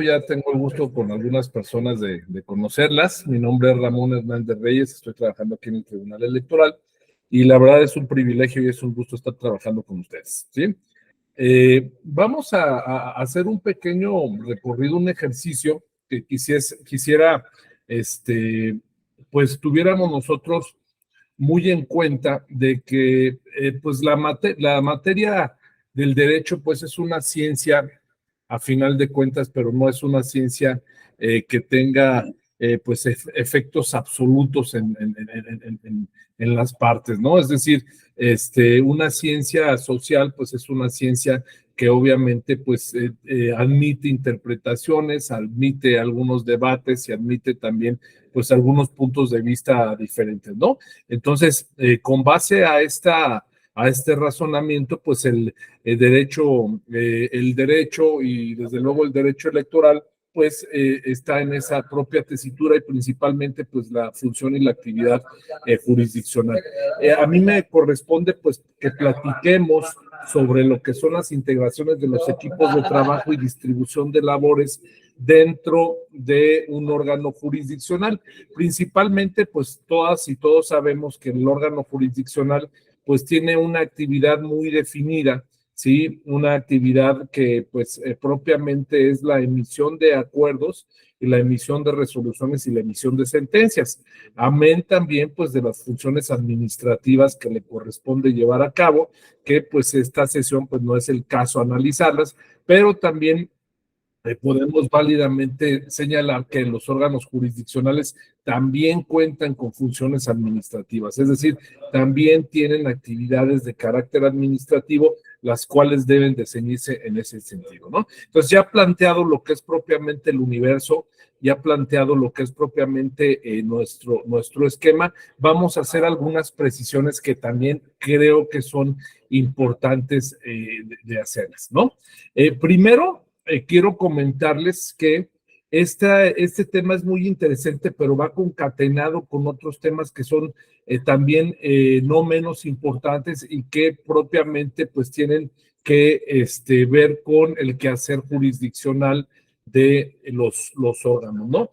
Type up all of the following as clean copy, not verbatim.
Ya tengo el gusto con algunas personas de conocerlas. Mi nombre es Ramón Hernández Reyes, estoy trabajando aquí en el Tribunal Electoral y la verdad es un privilegio y es un gusto estar trabajando con ustedes, ¿sí? Vamos a hacer un pequeño recorrido, un ejercicio que quisiera, pues tuviéramos nosotros muy en cuenta de que pues la materia del derecho pues es una ciencia a final de cuentas, pero no es una ciencia que tenga pues efectos absolutos en las partes, ¿no? Es decir, una ciencia social pues es una ciencia que obviamente pues admite interpretaciones, admite algunos debates y admite también pues algunos puntos de vista diferentes, ¿no? Entonces, con base a este razonamiento, pues el derecho y desde luego el derecho electoral, pues está en esa propia tesitura y principalmente pues la función y la actividad jurisdiccional. A mí me corresponde pues que platiquemos sobre lo que son las integraciones de los equipos de trabajo y distribución de labores dentro de un órgano jurisdiccional. Principalmente, pues todas y todos sabemos que el órgano jurisdiccional pues tiene una actividad muy definida, ¿sí? Una actividad que pues propiamente es la emisión de acuerdos y la emisión de resoluciones y la emisión de sentencias. Amén también pues de las funciones administrativas que le corresponde llevar a cabo, que pues esta sesión pues no es el caso analizarlas, pero también podemos válidamente señalar que los órganos jurisdiccionales también cuentan con funciones administrativas, es decir, también tienen actividades de carácter administrativo, las cuales deben de ceñirse en ese sentido, ¿no? Entonces, ya planteado lo que es propiamente el universo, ya planteado lo que es propiamente nuestro esquema, vamos a hacer algunas precisiones que también creo que son importantes de hacerlas, ¿no? Primero, quiero comentarles que este tema es muy interesante, pero va concatenado con otros temas que son también no menos importantes y que propiamente pues tienen que ver con el quehacer jurisdiccional de los órganos, ¿no?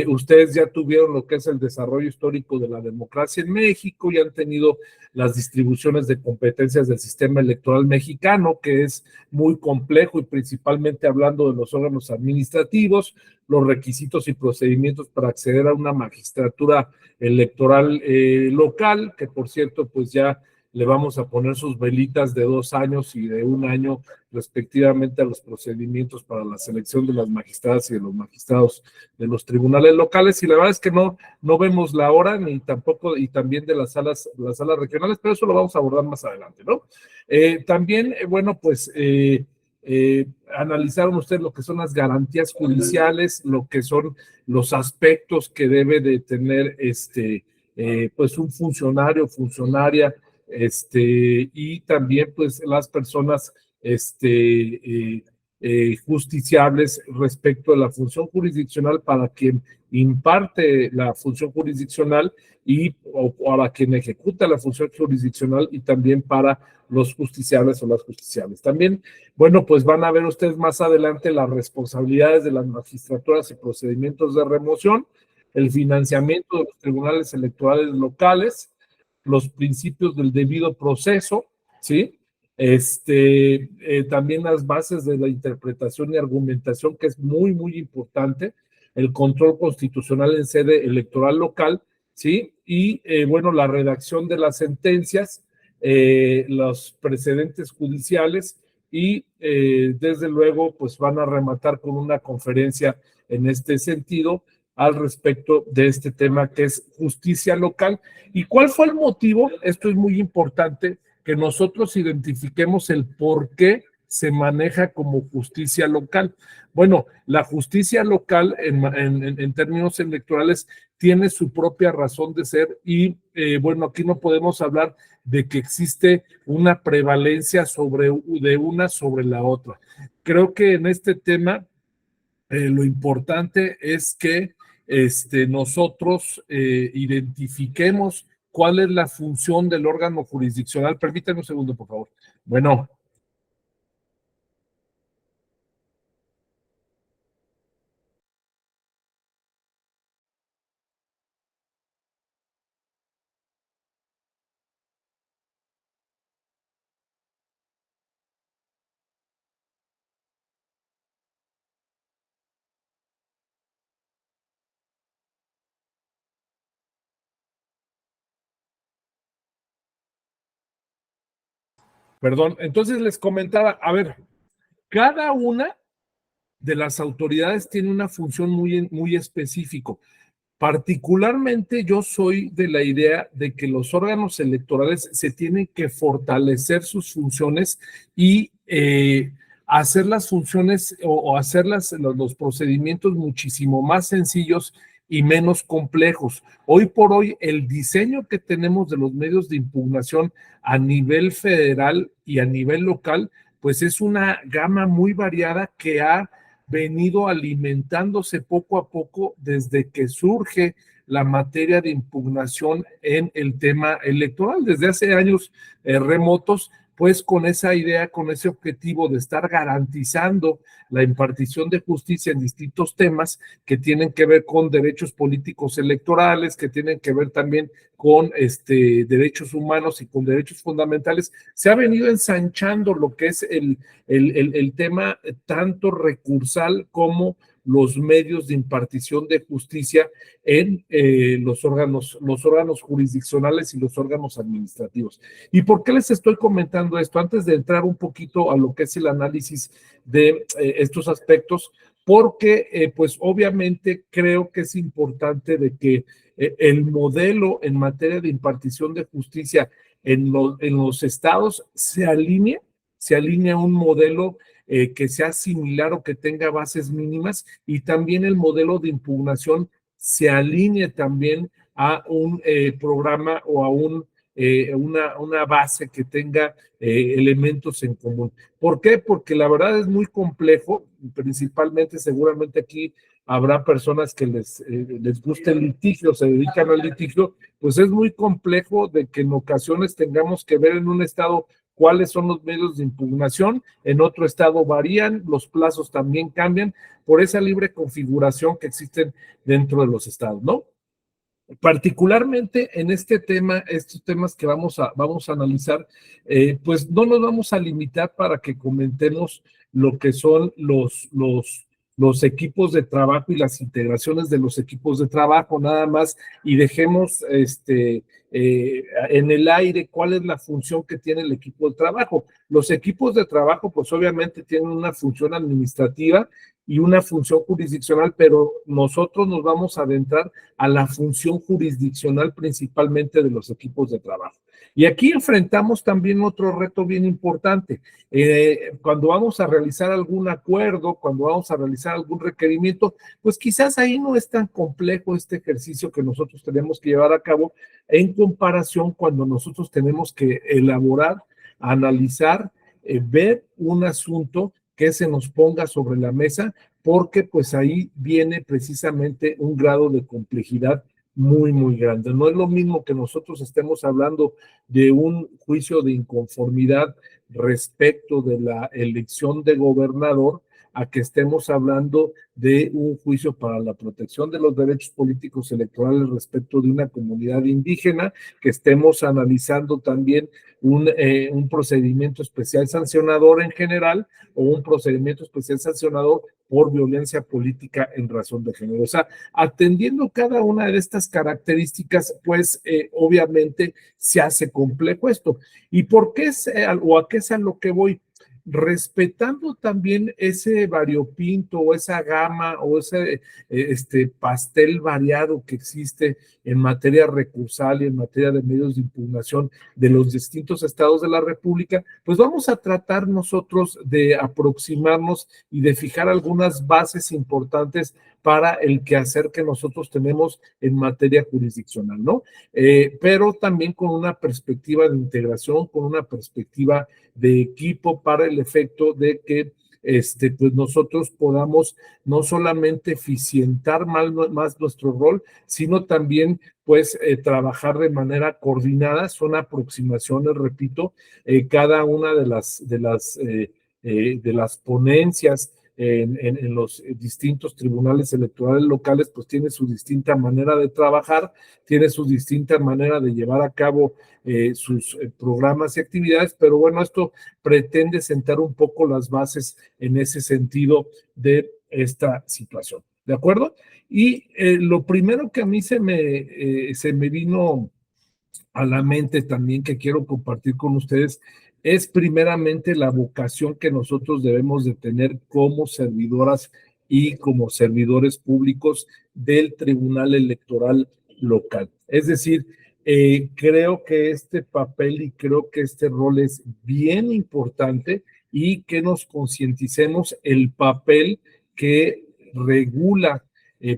Ustedes ya tuvieron lo que es el desarrollo histórico de la democracia en México y han tenido las distribuciones de competencias del sistema electoral mexicano, que es muy complejo y principalmente hablando de los órganos administrativos, los requisitos y procedimientos para acceder a una magistratura electoral local, que por cierto, pues ya le vamos a poner sus velitas de 2 años y de 1 año respectivamente a los procedimientos para la selección de las magistradas y de los magistrados de los tribunales locales, y la verdad es que no vemos la hora ni tampoco, y también de las salas regionales, pero eso lo vamos a abordar más adelante, ¿no? También, bueno, pues analizaron ustedes lo que son las garantías judiciales, lo que son los aspectos que debe de tener pues un funcionario, funcionaria, y también pues las personas justiciables respecto a la función jurisdiccional para quien imparte la función jurisdiccional o para quien ejecuta la función jurisdiccional y también para los justiciables o las justiciables. También, bueno, pues van a ver ustedes más adelante las responsabilidades de las magistraturas y procedimientos de remoción, el financiamiento de los tribunales electorales locales, los principios del debido proceso, ¿sí? También las bases de la interpretación y argumentación, que es muy, muy importante, el control constitucional en sede electoral local, ¿sí? Y, bueno, la redacción de las sentencias, los precedentes judiciales y, desde luego, pues van a rematar con una conferencia en este sentido al respecto de este tema que es justicia local. ¿Y cuál fue el motivo? Esto es muy importante, que nosotros identifiquemos el por qué se maneja como justicia local. Bueno, la justicia local en términos electorales tiene su propia razón de ser y, bueno, aquí no podemos hablar de que existe una prevalencia de una sobre la otra. Creo que en este tema lo importante es que nosotros identifiquemos cuál es la función del órgano jurisdiccional. Permítanme un segundo, por favor. Bueno, Perdón, entonces les comentaba, a ver, cada una de las autoridades tiene una función muy específica. Particularmente yo soy de la idea de que los órganos electorales se tienen que fortalecer sus funciones y hacer las funciones o hacer los procedimientos muchísimo más sencillos y menos complejos. Hoy por hoy, el diseño que tenemos de los medios de impugnación a nivel federal y a nivel local, pues es una gama muy variada que ha venido alimentándose poco a poco desde que surge la materia de impugnación en el tema electoral, desde hace años remotos, pues con esa idea, con ese objetivo de estar garantizando la impartición de justicia en distintos temas que tienen que ver con derechos políticos electorales, que tienen que ver también con derechos humanos y con derechos fundamentales, se ha venido ensanchando lo que es el tema tanto recursal como los medios de impartición de justicia en los órganos jurisdiccionales y los órganos administrativos. ¿Y por qué les estoy comentando esto? Antes de entrar un poquito a lo que es el análisis de estos aspectos, porque pues obviamente creo que es importante de que el modelo en materia de impartición de justicia en los estados se alinea a un modelo que sea similar o que tenga bases mínimas, y también el modelo de impugnación se alinee también a un programa o a una base que tenga elementos en común. ¿Por qué? Porque la verdad es muy complejo, principalmente seguramente aquí habrá personas que les guste el litigio, se dedican al litigio, pues es muy complejo de que en ocasiones tengamos que ver en un estado cuáles son los medios de impugnación, en otro estado varían, los plazos también cambian por esa libre configuración que existen dentro de los estados, ¿no? Particularmente en este tema, estos temas que vamos a analizar, pues no nos vamos a limitar para que comentemos lo que son los equipos de trabajo y las integraciones de los equipos de trabajo, nada más, y dejemos en el aire cuál es la función que tiene el equipo de trabajo. Los equipos de trabajo, pues obviamente tienen una función administrativa y una función jurisdiccional, pero nosotros nos vamos a adentrar a la función jurisdiccional principalmente de los equipos de trabajo. Y aquí enfrentamos también otro reto bien importante. Cuando vamos a realizar algún acuerdo, cuando vamos a realizar algún requerimiento, pues quizás ahí no es tan complejo este ejercicio que nosotros tenemos que llevar a cabo en comparación cuando nosotros tenemos que elaborar, analizar, ver un asunto que se nos ponga sobre la mesa, porque pues ahí viene precisamente un grado de complejidad muy grande. No es lo mismo que nosotros estemos hablando de un juicio de inconformidad respecto de la elección de gobernador, a que estemos hablando de un juicio para la protección de los derechos políticos electorales respecto de una comunidad indígena, que estemos analizando también un procedimiento especial sancionador en general o un procedimiento especial sancionador por violencia política en razón de género. O sea, atendiendo cada una de estas características, pues obviamente se hace complejo esto. ¿Y por qué es, o a qué es a lo que voy? Respetando también ese variopinto o esa gama o ese pastel variado que existe en materia recursal y en materia de medios de impugnación de los distintos estados de la República, pues vamos a tratar nosotros de aproximarnos y de fijar algunas bases importantes para el quehacer que nosotros tenemos en materia jurisdiccional, ¿no? Pero también con una perspectiva de integración, con una perspectiva de equipo para el efecto de que pues nosotros podamos no solamente eficientar más nuestro rol, sino también pues trabajar de manera coordinada. Son aproximaciones, repito, cada una de las ponencias en los distintos tribunales electorales locales, pues tiene su distinta manera de trabajar, tiene su distinta manera de llevar a cabo sus programas y actividades, pero bueno, esto pretende sentar un poco las bases en ese sentido de esta situación, ¿de acuerdo? Y lo primero que a mí se me vino a la mente también que quiero compartir con ustedes es primeramente la vocación que nosotros debemos de tener como servidoras y como servidores públicos del Tribunal Electoral local. Es decir, creo que este papel y creo que este rol es bien importante y que nos concienticemos el papel que regula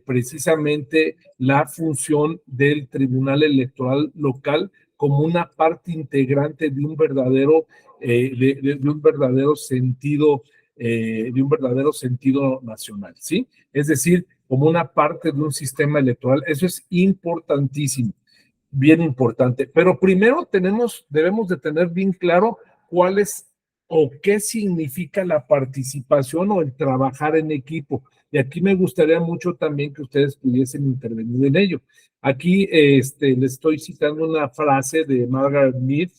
precisamente la función del Tribunal Electoral local como una parte integrante de un verdadero, de un verdadero sentido, de un verdadero sentido nacional, ¿sí? Es decir, como una parte de un sistema electoral. Eso es importantísimo, bien importante. Pero primero debemos de tener bien claro cuál es o qué significa la participación o el trabajar en equipo. Y aquí me gustaría mucho también que ustedes pudiesen intervenir en ello. Aquí le estoy citando una frase de Margaret Mead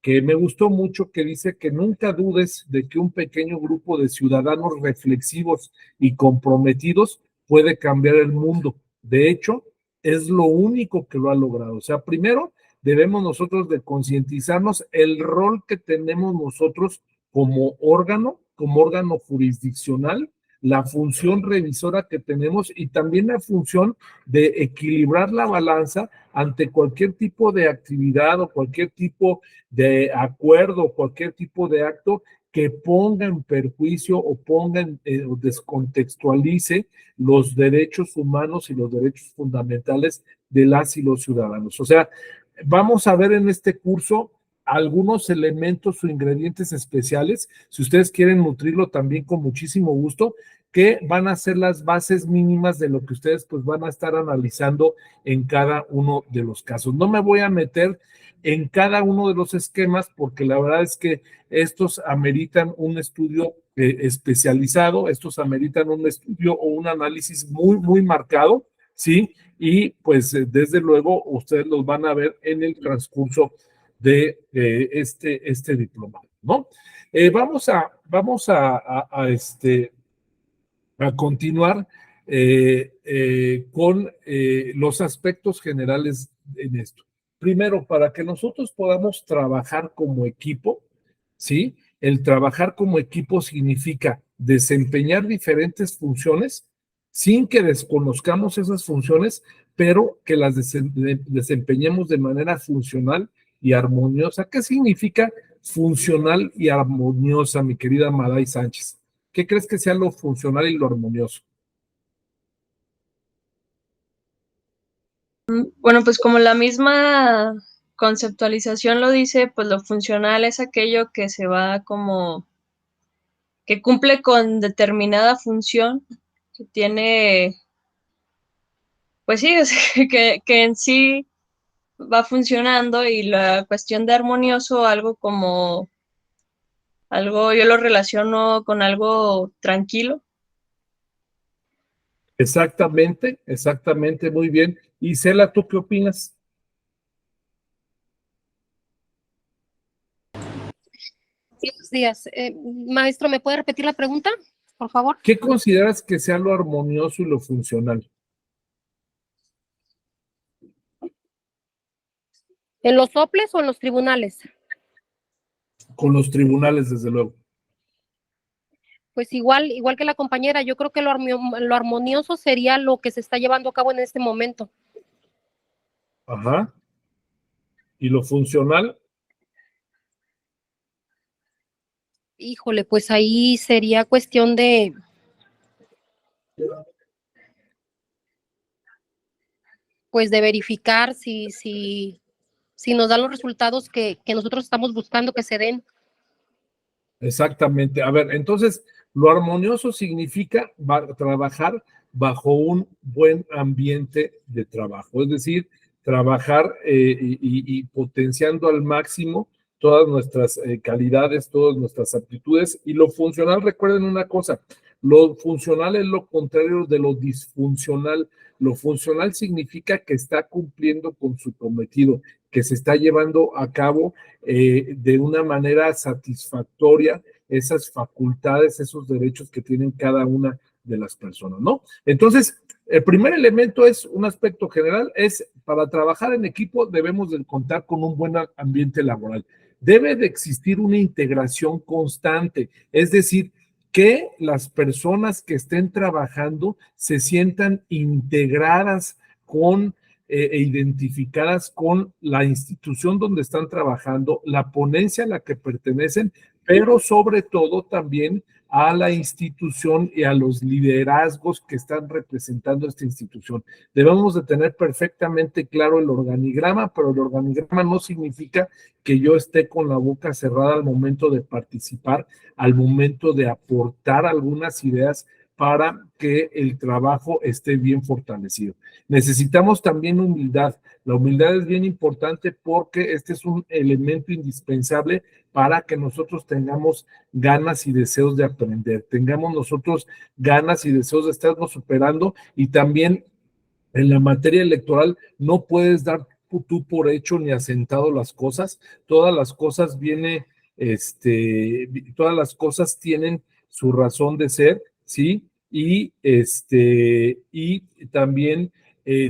que me gustó mucho, que dice que nunca dudes de que un pequeño grupo de ciudadanos reflexivos y comprometidos puede cambiar el mundo. De hecho, es lo único que lo ha logrado. O sea, primero debemos nosotros de concientizarnos el rol que tenemos nosotros como órgano jurisdiccional, la función revisora que tenemos y también la función de equilibrar la balanza ante cualquier tipo de actividad o cualquier tipo de acuerdo, cualquier tipo de acto que ponga en perjuicio o ponga o descontextualice los derechos humanos y los derechos fundamentales de las y los ciudadanos. O sea, vamos a ver en este curso algunos elementos o ingredientes especiales, si ustedes quieren nutrirlo también con muchísimo gusto, que van a ser las bases mínimas de lo que ustedes pues van a estar analizando en cada uno de los casos. No me voy a meter en cada uno de los esquemas porque la verdad es que estos ameritan un estudio especializado, estos ameritan un estudio o un análisis muy, muy marcado, ¿sí? Y pues desde luego ustedes los van a ver en el transcurso de este diplomado, ¿no? Vamos a continuar con los aspectos generales en esto. Primero, para que nosotros podamos trabajar como equipo, ¿sí? El trabajar como equipo significa desempeñar diferentes funciones sin que desconozcamos esas funciones, pero que las desempeñemos de manera funcional y armoniosa. ¿Qué significa funcional y armoniosa, mi querida Maday Sánchez? ¿Qué crees que sea lo funcional y lo armonioso? Bueno, pues como la misma conceptualización lo dice, pues lo funcional es aquello que se va como, que cumple con determinada función, que tiene, pues sí, que en sí va funcionando, y la cuestión de armonioso, algo como, algo, yo lo relaciono con algo tranquilo. Exactamente, exactamente, muy bien. Y Cela, ¿tú qué opinas? Buenos días. Maestro, ¿me puede repetir la pregunta, por favor? ¿Qué consideras que sea lo armonioso y lo funcional? ¿En los soples o en los tribunales? Con los tribunales, desde luego. Pues igual que la compañera, yo creo que lo armonioso sería lo que se está llevando a cabo en este momento. Ajá. ¿Y lo funcional? Híjole, pues ahí sería cuestión de, pues de verificar si nos dan los resultados que nosotros estamos buscando que se den. Exactamente. A ver, entonces, lo armonioso significa trabajar bajo un buen ambiente de trabajo, es decir, trabajar y potenciando al máximo todas nuestras calidades, todas nuestras aptitudes. Y lo funcional, recuerden una cosa, lo funcional es lo contrario de lo disfuncional. Lo funcional significa que está cumpliendo con su cometido, que se está llevando a cabo de una manera satisfactoria esas facultades, esos derechos que tienen cada una de las personas, ¿no? Entonces, el primer elemento es un aspecto general, es para trabajar en equipo debemos de contar con un buen ambiente laboral. debe de existir una integración constante, es decir, que las personas que estén trabajando se sientan integradas con e identificadas con la institución donde están trabajando, la ponencia a la que pertenecen, pero sobre todo también a la institución y a los liderazgos que están representando esta institución. Debemos de tener perfectamente claro el organigrama, pero el organigrama no significa que yo esté con la boca cerrada al momento de participar, al momento de aportar algunas ideas para que el trabajo esté bien fortalecido. Necesitamos también humildad. La humildad es bien importante porque este es un elemento indispensable para que nosotros tengamos ganas y deseos de aprender, tengamos nosotros ganas y deseos de estarnos superando, y también en la materia electoral no puedes dar tú por hecho ni asentado las cosas. Todas las cosas todas las cosas tienen su razón de ser, ¿sí? Y también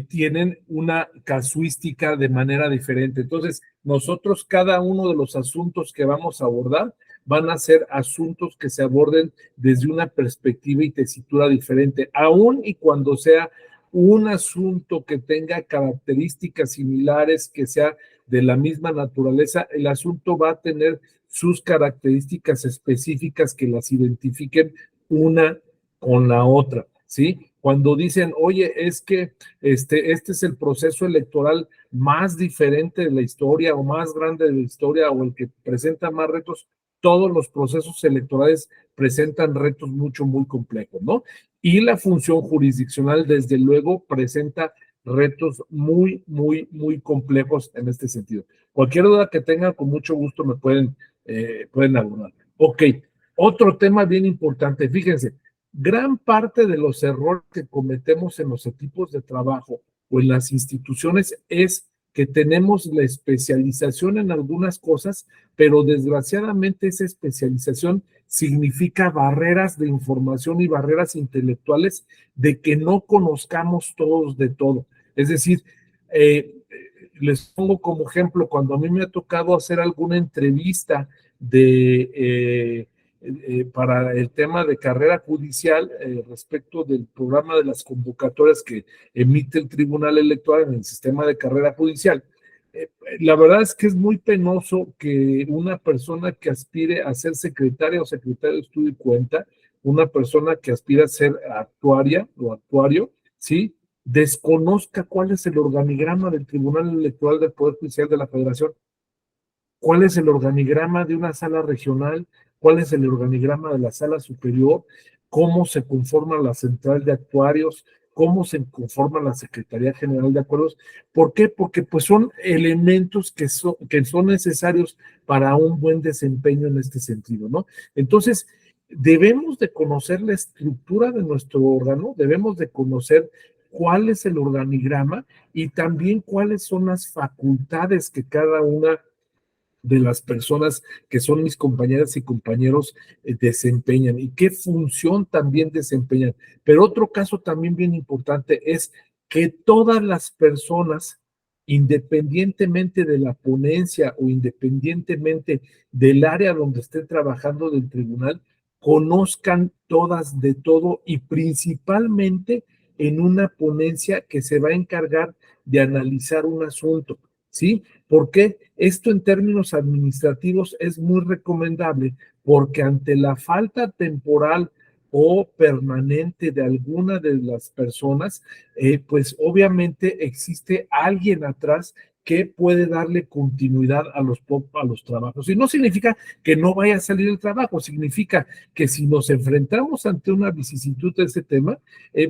tienen una casuística de manera diferente. Entonces, nosotros, cada uno de los asuntos que vamos a abordar van a ser asuntos que se aborden desde una perspectiva y tesitura diferente, aun y cuando sea un asunto que tenga características similares, que sea de la misma naturaleza, el asunto va a tener sus características específicas que las identifiquen una con la otra, ¿sí? Cuando dicen, oye, es que este es el proceso electoral más diferente de la historia o más grande de la historia o el que presenta más retos, todos los procesos electorales presentan retos muy complejos, ¿no? Y la función jurisdiccional, desde luego, presenta retos muy complejos en este sentido. Cualquier duda que tengan, con mucho gusto me pueden abordar. Ok, otro tema bien importante, fíjense, gran parte de los errores que cometemos en los equipos de trabajo o en las instituciones es que tenemos la especialización en algunas cosas, pero desgraciadamente esa especialización significa barreras de información y barreras intelectuales de que no conozcamos todos de todo. Es decir, les pongo como ejemplo, cuando a mí me ha tocado hacer alguna entrevista para el tema de carrera judicial respecto del programa de las convocatorias que emite el Tribunal Electoral en el sistema de carrera judicial. La verdad es que es muy penoso que una persona que aspire a ser secretaria o secretario de estudio y cuenta, una persona que aspira a ser actuaria o actuario, ¿sí?, desconozca cuál es el organigrama del Tribunal Electoral del Poder Judicial de la Federación, cuál es el organigrama de una sala regional, cuál es el organigrama de la sala superior, cómo se conforma la central de actuarios, cómo se conforma la Secretaría General de Acuerdos. ¿Por qué? Porque pues son elementos que son necesarios para un buen desempeño en este sentido, ¿no? Entonces, debemos de conocer la estructura de nuestro órgano, debemos de conocer cuál es el organigrama y también cuáles son las facultades que cada una de las personas que son mis compañeras y compañeros desempeñan y qué función también desempeñan. Pero otro caso también bien importante es que todas las personas, independientemente de la ponencia o independientemente del área donde estén trabajando del tribunal, conozcan todas de todo y principalmente en una ponencia que se va a encargar de analizar un asunto, ¿sí? ¿Por qué? Esto en términos administrativos es muy recomendable porque ante la falta temporal o permanente de alguna de las personas, pues obviamente existe alguien atrás que puede darle continuidad a los trabajos. Y no significa que no vaya a salir el trabajo, significa que si nos enfrentamos ante una vicisitud de ese tema,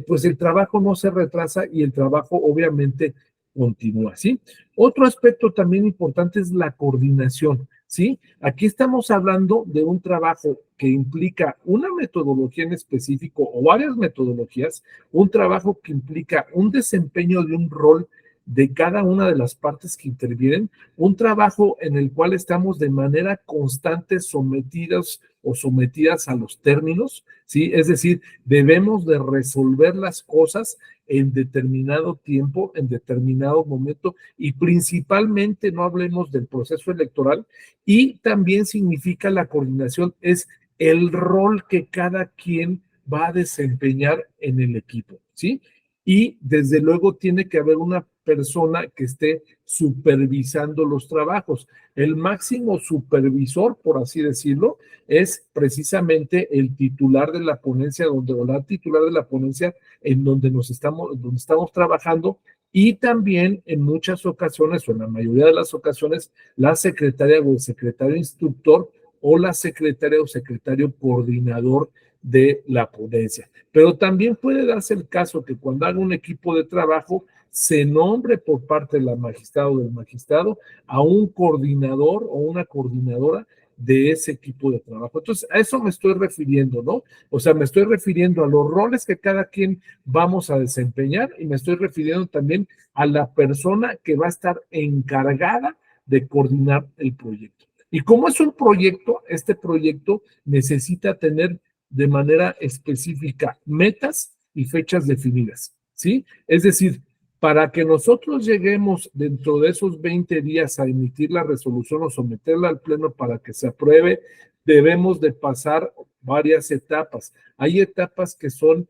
pues el trabajo no se retrasa y el trabajo obviamente continúa, ¿sí? Otro aspecto también importante es la coordinación, ¿sí? Aquí estamos hablando de un trabajo que implica una metodología en específico o varias metodologías, un trabajo que implica un desempeño de un rol de cada una de las partes que intervienen, un trabajo en el cual estamos de manera constante sometidos o sometidas a los términos, ¿sí? Es decir, debemos de resolver las cosas en determinado tiempo, en determinado momento, y principalmente no hablemos del proceso electoral, y también significa la coordinación, es el rol que cada quien va a desempeñar en el equipo, ¿sí? Y desde luego tiene que haber una persona que esté supervisando los trabajos. El máximo supervisor, por así decirlo, es precisamente el titular de la ponencia, o la titular de la ponencia en donde donde estamos trabajando, y también en muchas ocasiones, o en la mayoría de las ocasiones, la secretaria o el secretario instructor, o la secretaria o secretario coordinador de la ponencia. Pero también puede darse el caso que cuando haga un equipo de trabajo se nombre por parte de la magistrada o del magistrado a un coordinador o una coordinadora de ese equipo de trabajo. Entonces, a eso me estoy refiriendo, ¿no? O sea, me estoy refiriendo a los roles que cada quien vamos a desempeñar, y me estoy refiriendo también a la persona que va a estar encargada de coordinar el proyecto. Y como es un proyecto, este proyecto necesita tener de manera específica metas y fechas definidas, ¿sí? Es decir, para que nosotros lleguemos dentro de esos 20 días a emitir la resolución o someterla al pleno para que se apruebe, debemos de pasar varias etapas. Hay etapas que son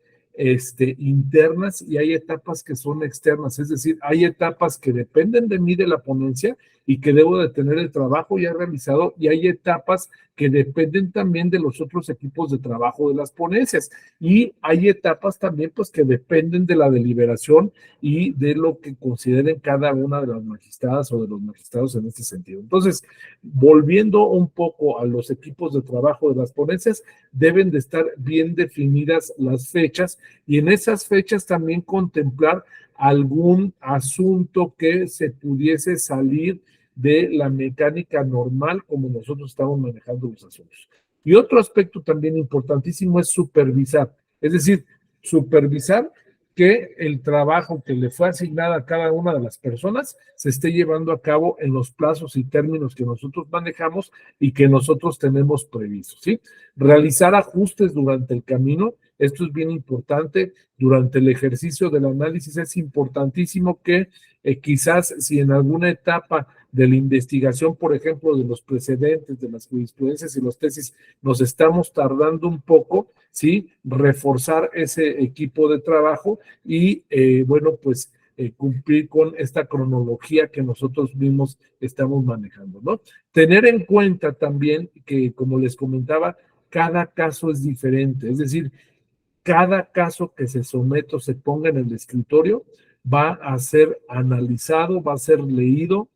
internas y hay etapas que son externas, es decir, hay etapas que dependen de mí, de la ponencia, y que debo de tener el trabajo ya realizado, y hay etapas que dependen también de los otros equipos de trabajo de las ponencias, y hay etapas también pues que dependen de la deliberación y de lo que consideren cada una de las magistradas o de los magistrados en este sentido. Entonces, volviendo un poco a los equipos de trabajo de las ponencias, deben de estar bien definidas las fechas, y en esas fechas también contemplar algún asunto que se pudiese salir de la mecánica normal como nosotros estamos manejando los asuntos. Y otro aspecto también importantísimo es supervisar, es decir, supervisar que el trabajo que le fue asignado a cada una de las personas se esté llevando a cabo en los plazos y términos que nosotros manejamos y que nosotros tenemos previstos, ¿sí? Realizar ajustes durante el camino, esto es bien importante. Durante el ejercicio del análisis es importantísimo que quizás si en alguna etapa de la investigación, por ejemplo, de los precedentes, de las jurisprudencias y los tesis, nos estamos tardando un poco, ¿sí? Reforzar ese equipo de trabajo y, bueno, pues cumplir con esta cronología que nosotros mismos estamos manejando, ¿no? Tener en cuenta también que, como les comentaba, cada caso es diferente, es decir, cada caso que se someta o se ponga en el escritorio va a ser analizado, va a ser leído,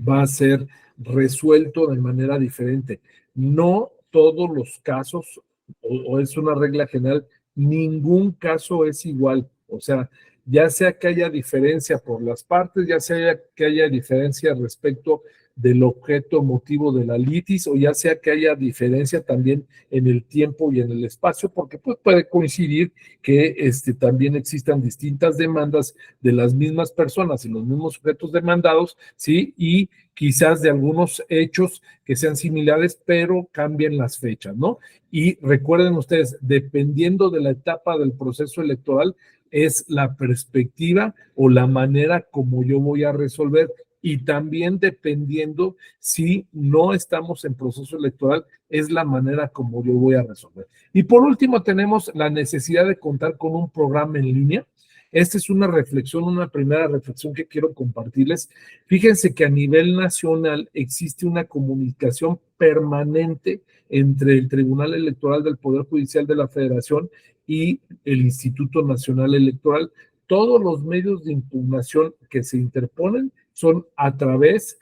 va a ser resuelto de manera diferente. No todos los casos, o es una regla general, ningún caso es igual. O sea, ya sea que haya diferencia por las partes, ya sea que haya diferencia respecto del objeto motivo de la litis, o ya sea que haya diferencia también en el tiempo y en el espacio, porque pues puede coincidir que también existan distintas demandas de las mismas personas y los mismos sujetos demandados, ¿sí? Y quizás de algunos hechos que sean similares, pero cambien las fechas, ¿no? Y recuerden ustedes, dependiendo de la etapa del proceso electoral, es la perspectiva o la manera como yo voy a resolver, y también dependiendo si no estamos en proceso electoral, es la manera como yo voy a resolver. Y por último, tenemos la necesidad de contar con un programa en línea. Esta es una reflexión, una primera reflexión que quiero compartirles. Fíjense que a nivel nacional existe una comunicación permanente entre el Tribunal Electoral del Poder Judicial de la Federación y el Instituto Nacional Electoral. Todos los medios de impugnación que se interponen son a través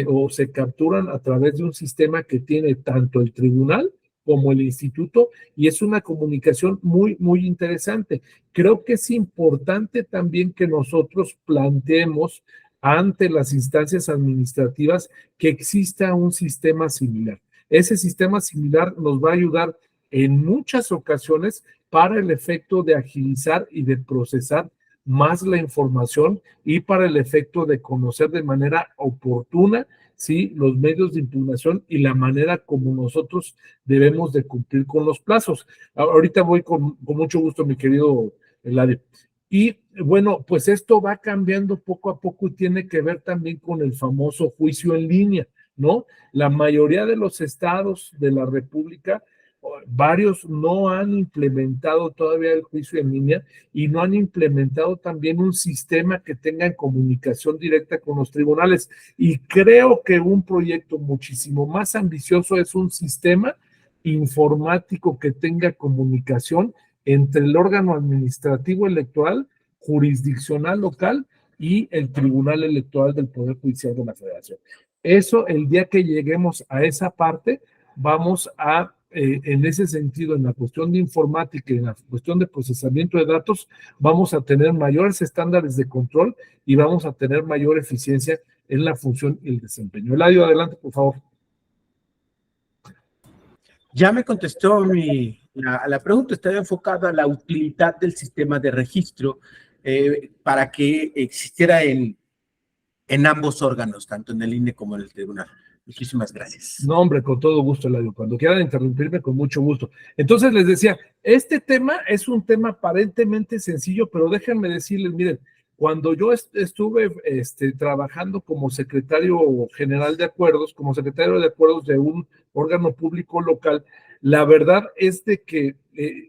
o se capturan a través de un sistema que tiene tanto el tribunal como el instituto, y es una comunicación muy, muy interesante. Creo que es importante también que nosotros planteemos ante las instancias administrativas que exista un sistema similar. Ese sistema similar nos va a ayudar en muchas ocasiones para el efecto de agilizar y de procesar más la información y para el efecto de conocer de manera oportuna, ¿sí?, los medios de impugnación y la manera como nosotros debemos de cumplir con los plazos. Ahorita voy con mucho gusto, mi querido Eladio. Y bueno, pues esto va cambiando poco a poco y tiene que ver también con el famoso juicio en línea, ¿no? La mayoría de los estados de la República, varios no han implementado todavía el juicio en línea y no han implementado también un sistema que tenga comunicación directa con los tribunales. Y creo que un proyecto muchísimo más ambicioso es un sistema informático que tenga comunicación entre el órgano administrativo electoral, jurisdiccional local y el Tribunal Electoral del Poder Judicial de la Federación. Eso, el día que lleguemos a esa parte, vamos a, en ese sentido, en la cuestión de informática y en la cuestión de procesamiento de datos, vamos a tener mayores estándares de control y vamos a tener mayor eficiencia en la función y el desempeño. Eladio, adelante, por favor. Ya me contestó la pregunta, está enfocada a la utilidad del sistema de registro para que existiera en ambos órganos, tanto en el INE como en el tribunal. Muchísimas gracias. No, hombre, con todo gusto, Eladio. Cuando quieran interrumpirme, con mucho gusto. Entonces les decía, este tema es un tema aparentemente sencillo, pero déjenme decirles, miren, cuando yo estuve trabajando como secretario general de acuerdos, como secretario de acuerdos de un órgano público local, la verdad es de que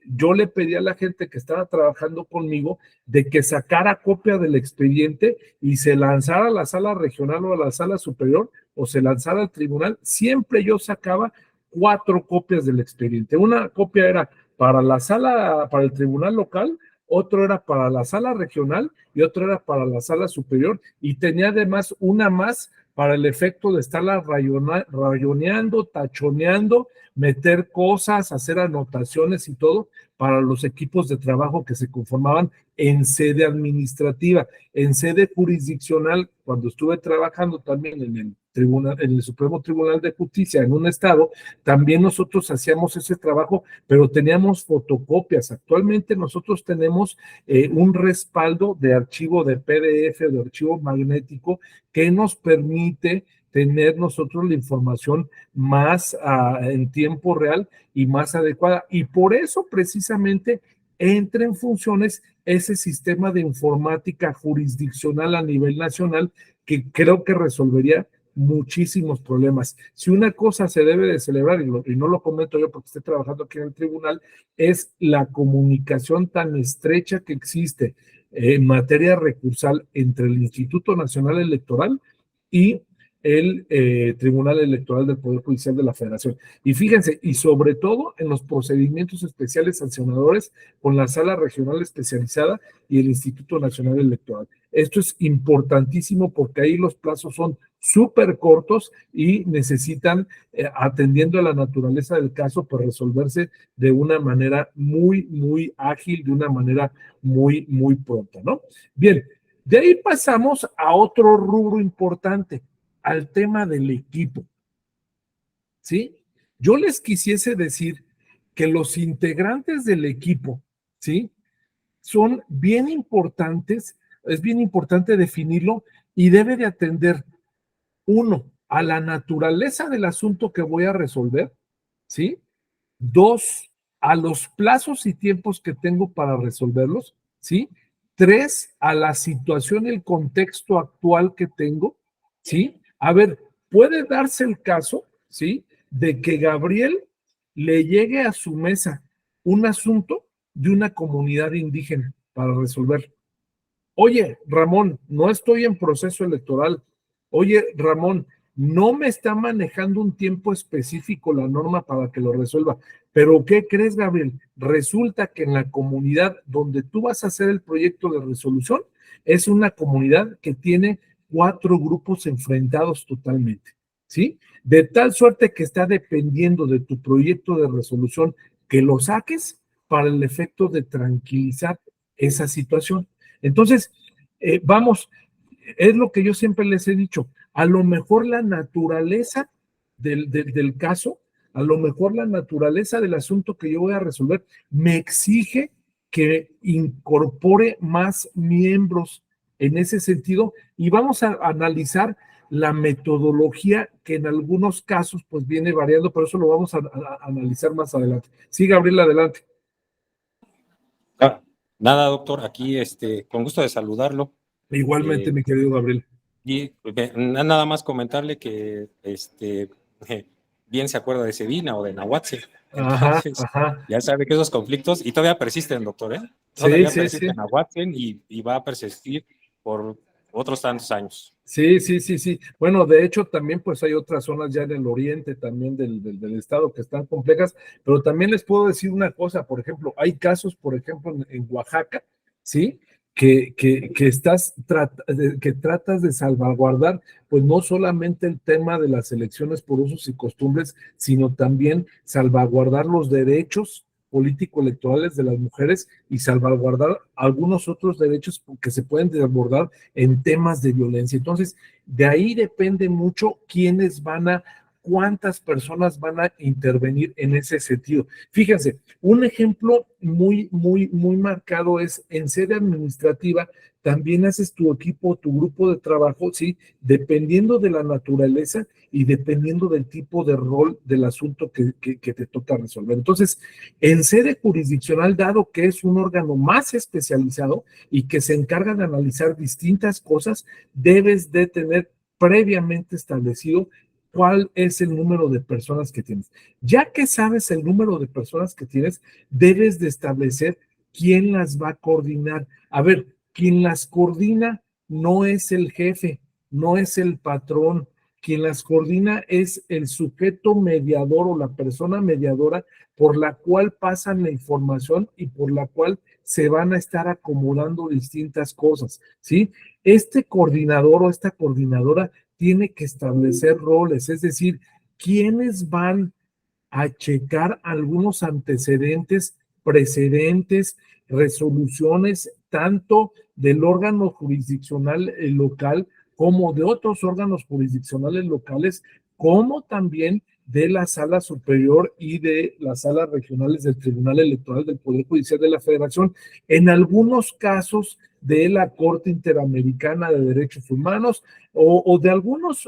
yo le pedí a la gente que estaba trabajando conmigo de que sacara copia del expediente y se lanzara a la sala regional o a la sala superior o se lanzara al tribunal. Siempre yo sacaba 4 copias del expediente. Una copia era para la sala, para el tribunal local, otro era para la sala regional y otro era para la sala superior, y tenía además una más para el efecto de estarla rayoneando, tachoneando, meter cosas, hacer anotaciones y todo para los equipos de trabajo que se conformaban en sede administrativa. En sede jurisdiccional, cuando estuve trabajando también en el tribunal, en el Supremo Tribunal de Justicia en un estado, también nosotros hacíamos ese trabajo, pero teníamos fotocopias. Actualmente nosotros tenemos un respaldo de archivo de PDF, de archivo magnético, que nos permite tener nosotros la información más en tiempo real y más adecuada. Y por eso precisamente entra en funciones ese sistema de informática jurisdiccional a nivel nacional, que creo que resolvería muchísimos problemas. Si una cosa se debe de celebrar, y no lo comento yo porque estoy trabajando aquí en el tribunal, es la comunicación tan estrecha que existe en materia recursal entre el Instituto Nacional Electoral y el Tribunal Electoral del Poder Judicial de la Federación. Y fíjense, y sobre todo en los procedimientos especiales sancionadores con la Sala Regional Especializada y el Instituto Nacional Electoral. Esto es importantísimo porque ahí los plazos son súper cortos y necesitan, atendiendo a la naturaleza del caso, pues resolverse de una manera muy, muy ágil, de una manera muy, muy pronta, ¿no? Bien, de ahí pasamos a otro rubro importante, al tema del equipo, ¿sí? Yo les quisiese decir que los integrantes del equipo, ¿sí?, son bien importantes, es bien importante definirlo y debe de atender, uno, a la naturaleza del asunto que voy a resolver, ¿sí? 2, a los plazos y tiempos que tengo para resolverlos, ¿sí? 3, a la situación y el contexto actual que tengo, ¿sí? A ver, puede darse el caso, ¿sí?, de que Gabriel le llegue a su mesa un asunto de una comunidad indígena para resolver. Oye, Ramón, no estoy en proceso electoral. Oye, Ramón, no me está manejando un tiempo específico la norma para que lo resuelva. Pero ¿qué crees, Gabriel? Resulta que en la comunidad donde tú vas a hacer el proyecto de resolución es una comunidad que tiene 4 grupos enfrentados totalmente, ¿sí? De tal suerte que está dependiendo de tu proyecto de resolución que lo saques para el efecto de tranquilizar esa situación. Entonces, vamos, es lo que yo siempre les he dicho, a lo mejor la naturaleza del caso, a lo mejor la naturaleza del asunto que yo voy a resolver me exige que incorpore más miembros en ese sentido, y vamos a analizar la metodología que en algunos casos pues viene variando, pero eso lo vamos a analizar más adelante. Sí, Gabriel, adelante. Nada, doctor, aquí con gusto de saludarlo. Igualmente, mi querido Gabriel. Y nada más comentarle que bien se acuerda de Sedina o de Nahuatl. Entonces, ya sabe que esos conflictos y todavía persisten, doctor, ¿eh? Todavía persisten Nahuatl y va a persistir por otros tantos años. Sí. Bueno, de hecho, también pues hay otras zonas ya en el oriente también del estado que están complejas, pero también les puedo decir una cosa, por ejemplo, hay casos, por ejemplo, en Oaxaca, ¿sí? Que tratas de salvaguardar, pues no solamente el tema de las elecciones por usos y costumbres, sino también salvaguardar los derechos político-electorales de las mujeres y salvaguardar algunos otros derechos que se pueden desbordar en temas de violencia. Entonces, de ahí depende mucho cuántas personas van a intervenir en ese sentido. Fíjense, un ejemplo muy marcado es en sede administrativa, también haces tu equipo, tu grupo de trabajo, ¿sí? Dependiendo de la naturaleza y dependiendo del tipo de rol del asunto que te toca resolver. Entonces, en sede jurisdiccional, dado que es un órgano más especializado y que se encarga de analizar distintas cosas, debes de tener previamente establecido cuál es el número de personas que tienes. Ya que sabes el número de personas que tienes, debes de establecer quién las va a coordinar. A ver, quien las coordina no es el jefe, no es el patrón. Quien las coordina es el sujeto mediador o la persona mediadora por la cual pasan la información y por la cual se van a estar acomodando distintas cosas, ¿sí? Este coordinador o esta coordinadora tiene que establecer roles, es decir, quiénes van a checar algunos antecedentes, precedentes, resoluciones, tanto del órgano jurisdiccional local como de otros órganos jurisdiccionales locales, como también de la Sala Superior y de las salas regionales del Tribunal Electoral del Poder Judicial de la Federación, en algunos casos de la Corte Interamericana de Derechos Humanos o de algunos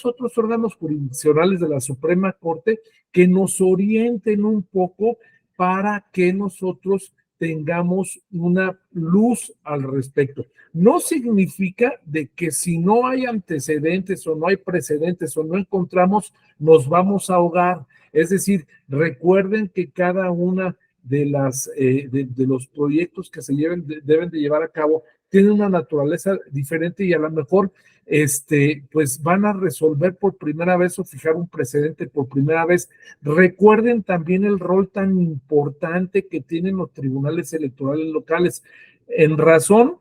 otros órganos jurisdiccionales de la Suprema Corte que nos orienten un poco para que nosotros tengamos una luz al respecto. No significa de que si no hay antecedentes o no hay precedentes o no encontramos, nos vamos a ahogar. Es decir, recuerden que cada una de los proyectos que se deben de llevar a cabo tiene una naturaleza diferente y a lo mejor pues van a resolver por primera vez o fijar un precedente por primera vez. Recuerden también el rol tan importante que tienen los tribunales electorales locales, en razón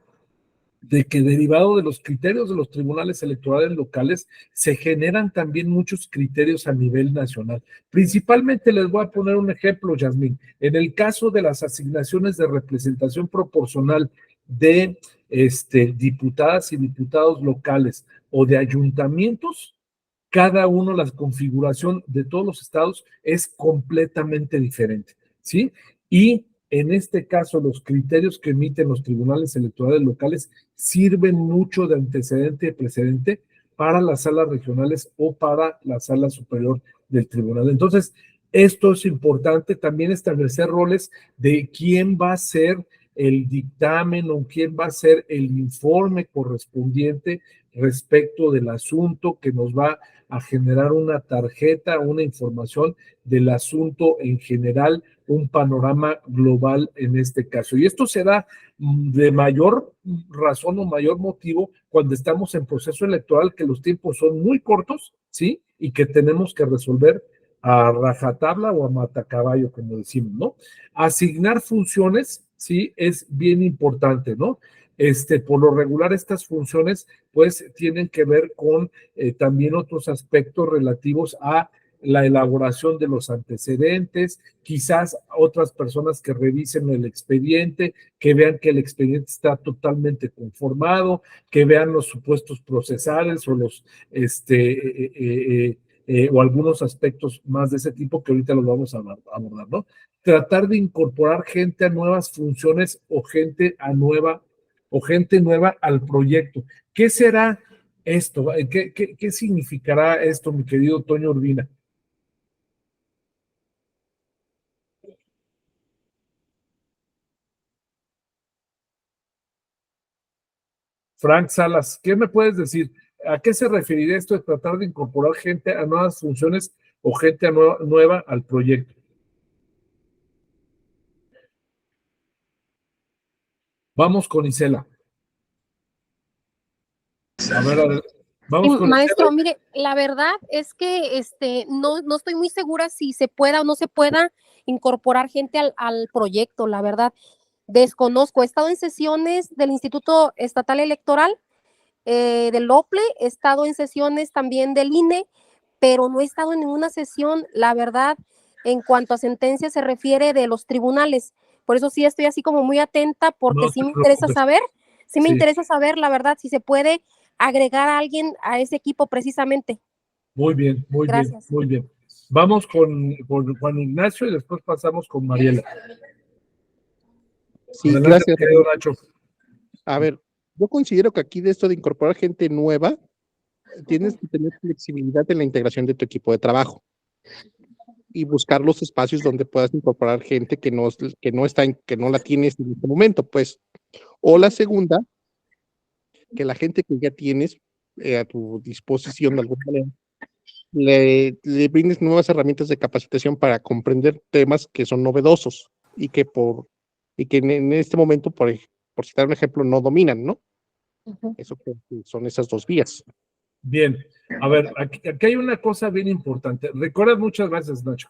de que derivado de los criterios de los tribunales electorales locales se generan también muchos criterios a nivel nacional. Principalmente les voy a poner un ejemplo, Yasmín. En el caso de las asignaciones de representación proporcional de diputadas y diputados locales o de ayuntamientos, cada uno, la configuración de todos los estados es completamente diferente, ¿sí? Y en este caso, los criterios que emiten los tribunales electorales locales sirven mucho de antecedente y precedente para las salas regionales o para la sala superior del tribunal. Entonces, esto es importante, también establecer roles de quién va a ser el dictamen o quién va a ser el informe correspondiente respecto del asunto que nos va a generar una tarjeta, una información del asunto en general, un panorama global en este caso. Y esto se da de mayor razón o mayor motivo cuando estamos en proceso electoral, que los tiempos son muy cortos, ¿sí? Y que tenemos que resolver a rajatabla o a matacaballo, como decimos, ¿no? Asignar funciones, sí, es bien importante, ¿no? Por lo regular, estas funciones, pues, tienen que ver con también otros aspectos relativos a la elaboración de los antecedentes, quizás otras personas que revisen el expediente, que vean que el expediente está totalmente conformado, que vean los supuestos procesales o o algunos aspectos más de ese tipo que ahorita los vamos a abordar, ¿no? Tratar de incorporar gente a nuevas funciones o gente nueva al proyecto. ¿Qué será esto? ¿Qué significará esto, mi querido Toño Urbina? Frank Salas, ¿qué me puedes decir? ¿A qué se referiría esto de tratar de incorporar gente a nuevas funciones o gente nueva al proyecto? Vamos con Isela. A ver, vamos con maestro, Isela. mire, la verdad es que no estoy muy segura si se pueda o no se pueda incorporar gente al proyecto, la verdad. Desconozco, he estado en sesiones del Instituto Estatal Electoral, del OPLE, he estado en sesiones también del INE, pero no he estado en ninguna sesión, la verdad, en cuanto a sentencias se refiere de los tribunales. Por eso sí estoy así como muy atenta, porque No sí te me interesa preocupes. saber, me Sí. interesa saber, la verdad, si se puede agregar a alguien a ese equipo precisamente. Muy bien, muy Gracias. bien, muy bien. Vamos con Juan Ignacio y después pasamos con Mariela. Sí, Adelante, gracias. querido Nacho. A ver, yo considero que aquí de esto de incorporar gente nueva, tienes que tener flexibilidad en la integración de tu equipo de trabajo y buscar los espacios donde puedas incorporar gente que no la tienes en este momento, pues. O la segunda, que la gente que ya tienes a tu disposición de alguna manera, le brindes nuevas herramientas de capacitación para comprender temas que son novedosos y que en este momento, por citar un ejemplo, no dominan, ¿no? Eso que son esas dos vías. Bien, a ver, aquí hay una cosa bien importante. Recuerden, muchas gracias, Nacho.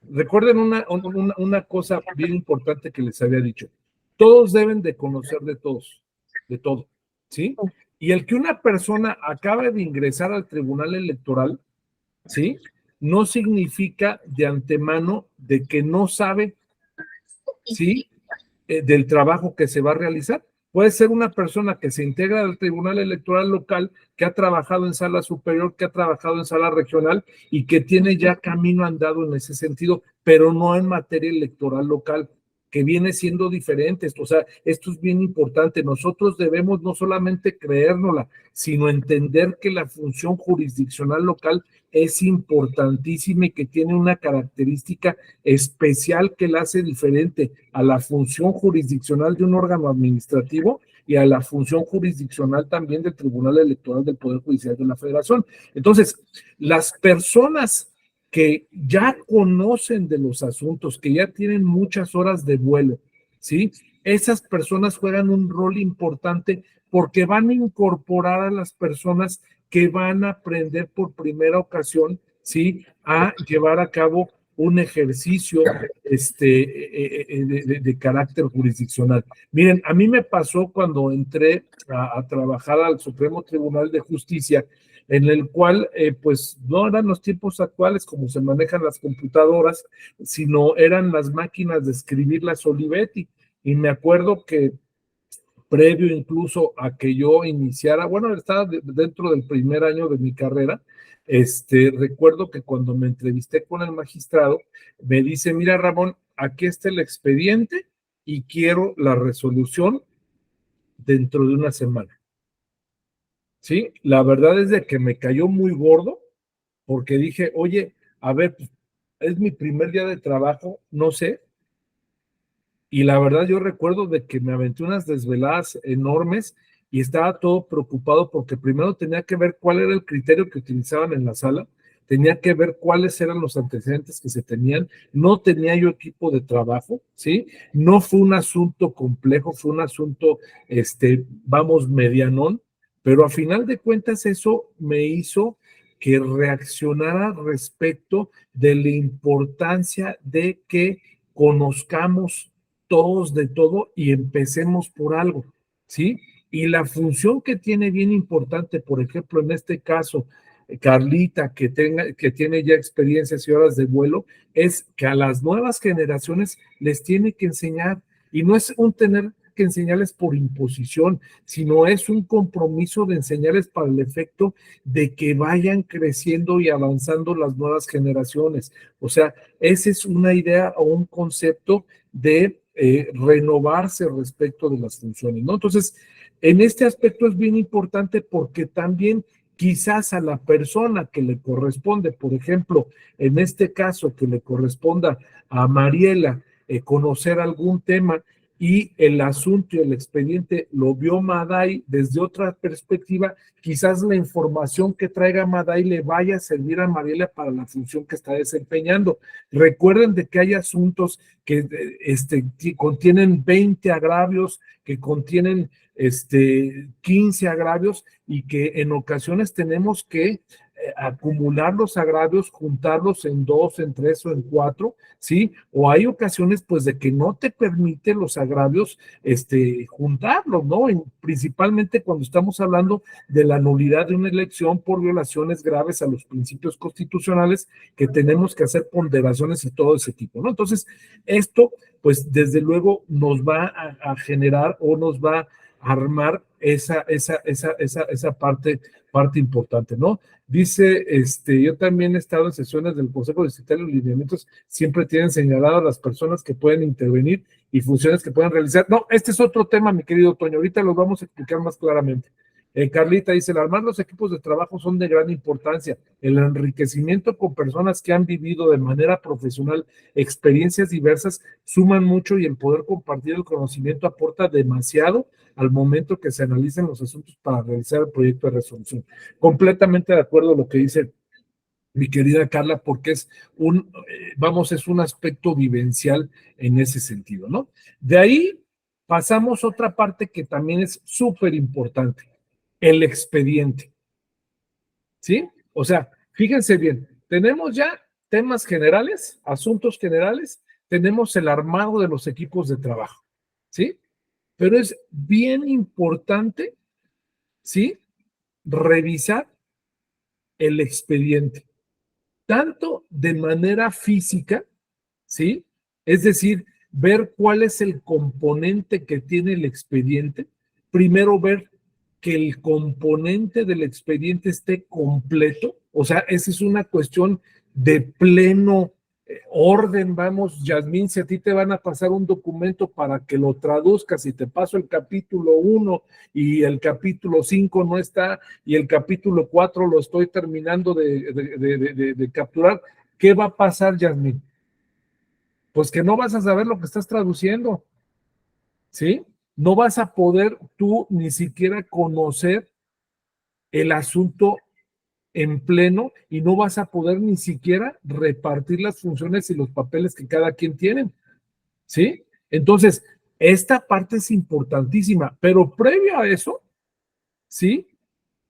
Recuerden una cosa bien importante que les había dicho. Todos deben de conocer de todos, de todo, ¿sí? Y el que una persona acabe de ingresar al Tribunal Electoral, ¿sí? No significa de antemano de que no sabe, ¿sí? Del trabajo que se va a realizar. Puede ser una persona que se integra al Tribunal Electoral local, que ha trabajado en sala superior, que ha trabajado en sala regional y que tiene ya camino andado en ese sentido, pero no en materia electoral local, que viene siendo diferente. O sea, esto es bien importante. Nosotros debemos no solamente creérnosla, sino entender que la función jurisdiccional local es importantísima y que tiene una característica especial que la hace diferente a la función jurisdiccional de un órgano administrativo y a la función jurisdiccional también del Tribunal Electoral del Poder Judicial de la Federación. Entonces, las personas que ya conocen de los asuntos, que ya tienen muchas horas de vuelo, ¿sí? Esas personas juegan un rol importante porque van a incorporar a las personas que van a aprender por primera ocasión, ¿sí? A llevar a cabo un ejercicio de carácter jurisdiccional. Miren, a mí me pasó cuando entré a trabajar al Supremo Tribunal de Justicia, en el cual pues no eran los tiempos actuales como se manejan las computadoras, sino eran las máquinas de escribir las Olivetti. Y me acuerdo que previo incluso a que yo iniciara, bueno, estaba dentro del primer año de mi carrera, recuerdo que cuando me entrevisté con el magistrado, me dice, mira Ramón, aquí está el expediente y quiero la resolución dentro de una semana. Sí, la verdad es de que me cayó muy gordo porque dije, oye, a ver, es mi primer día de trabajo, no sé. Y la verdad yo recuerdo de que me aventé unas desveladas enormes y estaba todo preocupado porque primero tenía que ver cuál era el criterio que utilizaban en la sala, tenía que ver cuáles eran los antecedentes que se tenían, no tenía yo equipo de trabajo, ¿sí? No fue un asunto complejo, fue un asunto, vamos, medianón, pero a final de cuentas eso me hizo que reaccionara respecto de la importancia de que conozcamos todos de todo y empecemos por algo, ¿sí? Y la función que tiene bien importante, por ejemplo, en este caso, Carlita, que tiene ya experiencias y horas de vuelo, es que a las nuevas generaciones les tiene que enseñar, y no es un tener que enseñarles por imposición, sino es un compromiso de enseñarles para el efecto de que vayan creciendo y avanzando las nuevas generaciones. O sea, esa es una idea o un concepto de renovarse respecto de las funciones, ¿no? Entonces, en este aspecto es bien importante porque también quizás a la persona que le corresponde, por ejemplo, en este caso que le corresponda a Mariela conocer algún tema y el asunto y el expediente lo vio Maday desde otra perspectiva, quizás la información que traiga Maday le vaya a servir a Mariela para la función que está desempeñando. Recuerden de que hay asuntos que contienen 20 agravios, que contienen 15 agravios y que en ocasiones tenemos que acumular los agravios, juntarlos en 2, en 3 o en 4, ¿sí? O hay ocasiones, pues, de que no te permite los agravios, juntarlos, ¿no? Principalmente cuando estamos hablando de la nulidad de una elección por violaciones graves a los principios constitucionales, que tenemos que hacer ponderaciones y todo ese tipo, ¿no? Entonces, esto, pues, desde luego nos va a generar o nos va a armar esa parte importante, ¿no? Dice, yo también he estado en sesiones del Consejo Distrital y los lineamientos siempre tienen señalado a las personas que pueden intervenir y funciones que pueden realizar. No, este es otro tema, mi querido Toño, ahorita los vamos a explicar más claramente. Carlita dice, el armar los equipos de trabajo son de gran importancia. El enriquecimiento con personas que han vivido de manera profesional experiencias diversas suman mucho y el poder compartir el conocimiento aporta demasiado al momento que se analicen los asuntos para realizar el proyecto de resolución. Completamente de acuerdo con lo que dice mi querida Carla, porque es es un aspecto vivencial en ese sentido, ¿no? De ahí pasamos a otra parte que también es súper importante, el expediente, ¿sí? O sea, fíjense bien, tenemos ya temas generales, asuntos generales, tenemos el armado de los equipos de trabajo, ¿sí? Pero es bien importante, ¿sí? Revisar el expediente, tanto de manera física, ¿sí? Es decir, ver cuál es el componente que tiene el expediente. Primero ver que el componente del expediente esté completo. O sea, esa es una cuestión de pleno orden. Vamos, Yasmín, si a ti te van a pasar un documento para que lo traduzcas y te paso el capítulo 1 y el capítulo 5 no está y el capítulo 4 lo estoy terminando de capturar, ¿qué va a pasar, Yasmín? Pues que no vas a saber lo que estás traduciendo, ¿sí? No vas a poder tú ni siquiera conocer el asunto en pleno y no vas a poder ni siquiera repartir las funciones y los papeles que cada quien tiene, ¿sí? Entonces, esta parte es importantísima, pero previo a eso, ¿sí?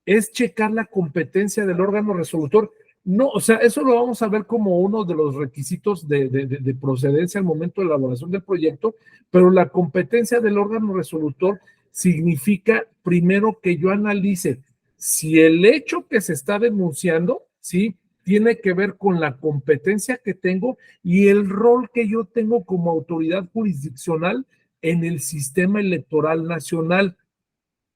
Es checar la competencia del órgano resolutor. No, o sea, eso lo vamos a ver como uno de los requisitos de procedencia al momento de la elaboración del proyecto, pero la competencia del órgano resolutor significa primero que yo analice si el hecho que se está denunciando, ¿sí? Tiene que ver con la competencia que tengo y el rol que yo tengo como autoridad jurisdiccional en el sistema electoral nacional,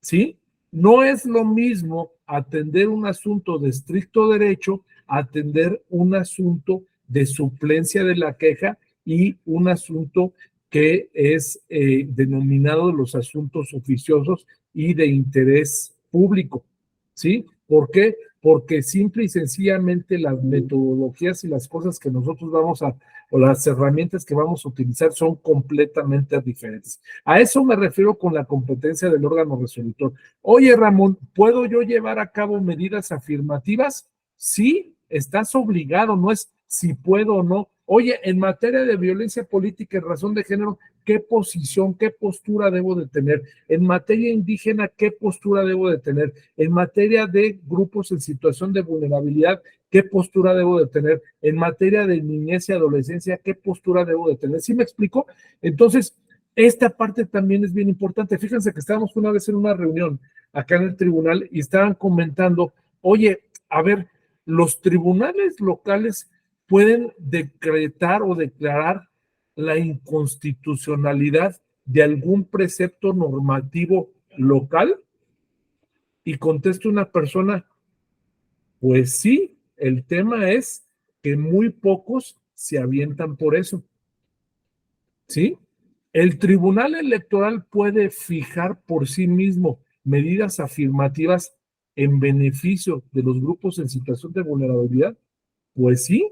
¿sí? No es lo mismo atender un asunto de estricto derecho, atender un asunto de suplencia de la queja y un asunto que es denominado los asuntos oficiosos y de interés público, ¿sí? ¿Por qué? Porque simple y sencillamente las metodologías y las cosas que nosotros o las herramientas que vamos a utilizar son completamente diferentes. A eso me refiero con la competencia del órgano resolutor. Oye, Ramón, ¿puedo yo llevar a cabo medidas afirmativas? Sí, estás obligado, no es si puedo o no. Oye, en materia de violencia política en razón de género, ¿qué posición, qué postura debo de tener? En materia indígena, ¿qué postura debo de tener? En materia de grupos en situación de vulnerabilidad, ¿qué postura debo de tener? En materia de niñez y adolescencia, ¿qué postura debo de tener? ¿Sí me explico? Entonces, esta parte también es bien importante. Fíjense que estábamos una vez en una reunión acá en el tribunal y estaban comentando, oye, a ver, los tribunales locales pueden decretar o declarar la inconstitucionalidad de algún precepto normativo local? Y contesta una persona, pues sí, el tema es que muy pocos se avientan por eso, ¿sí? El Tribunal Electoral puede fijar por sí mismo medidas afirmativas en beneficio de los grupos en situación de vulnerabilidad. Pues sí,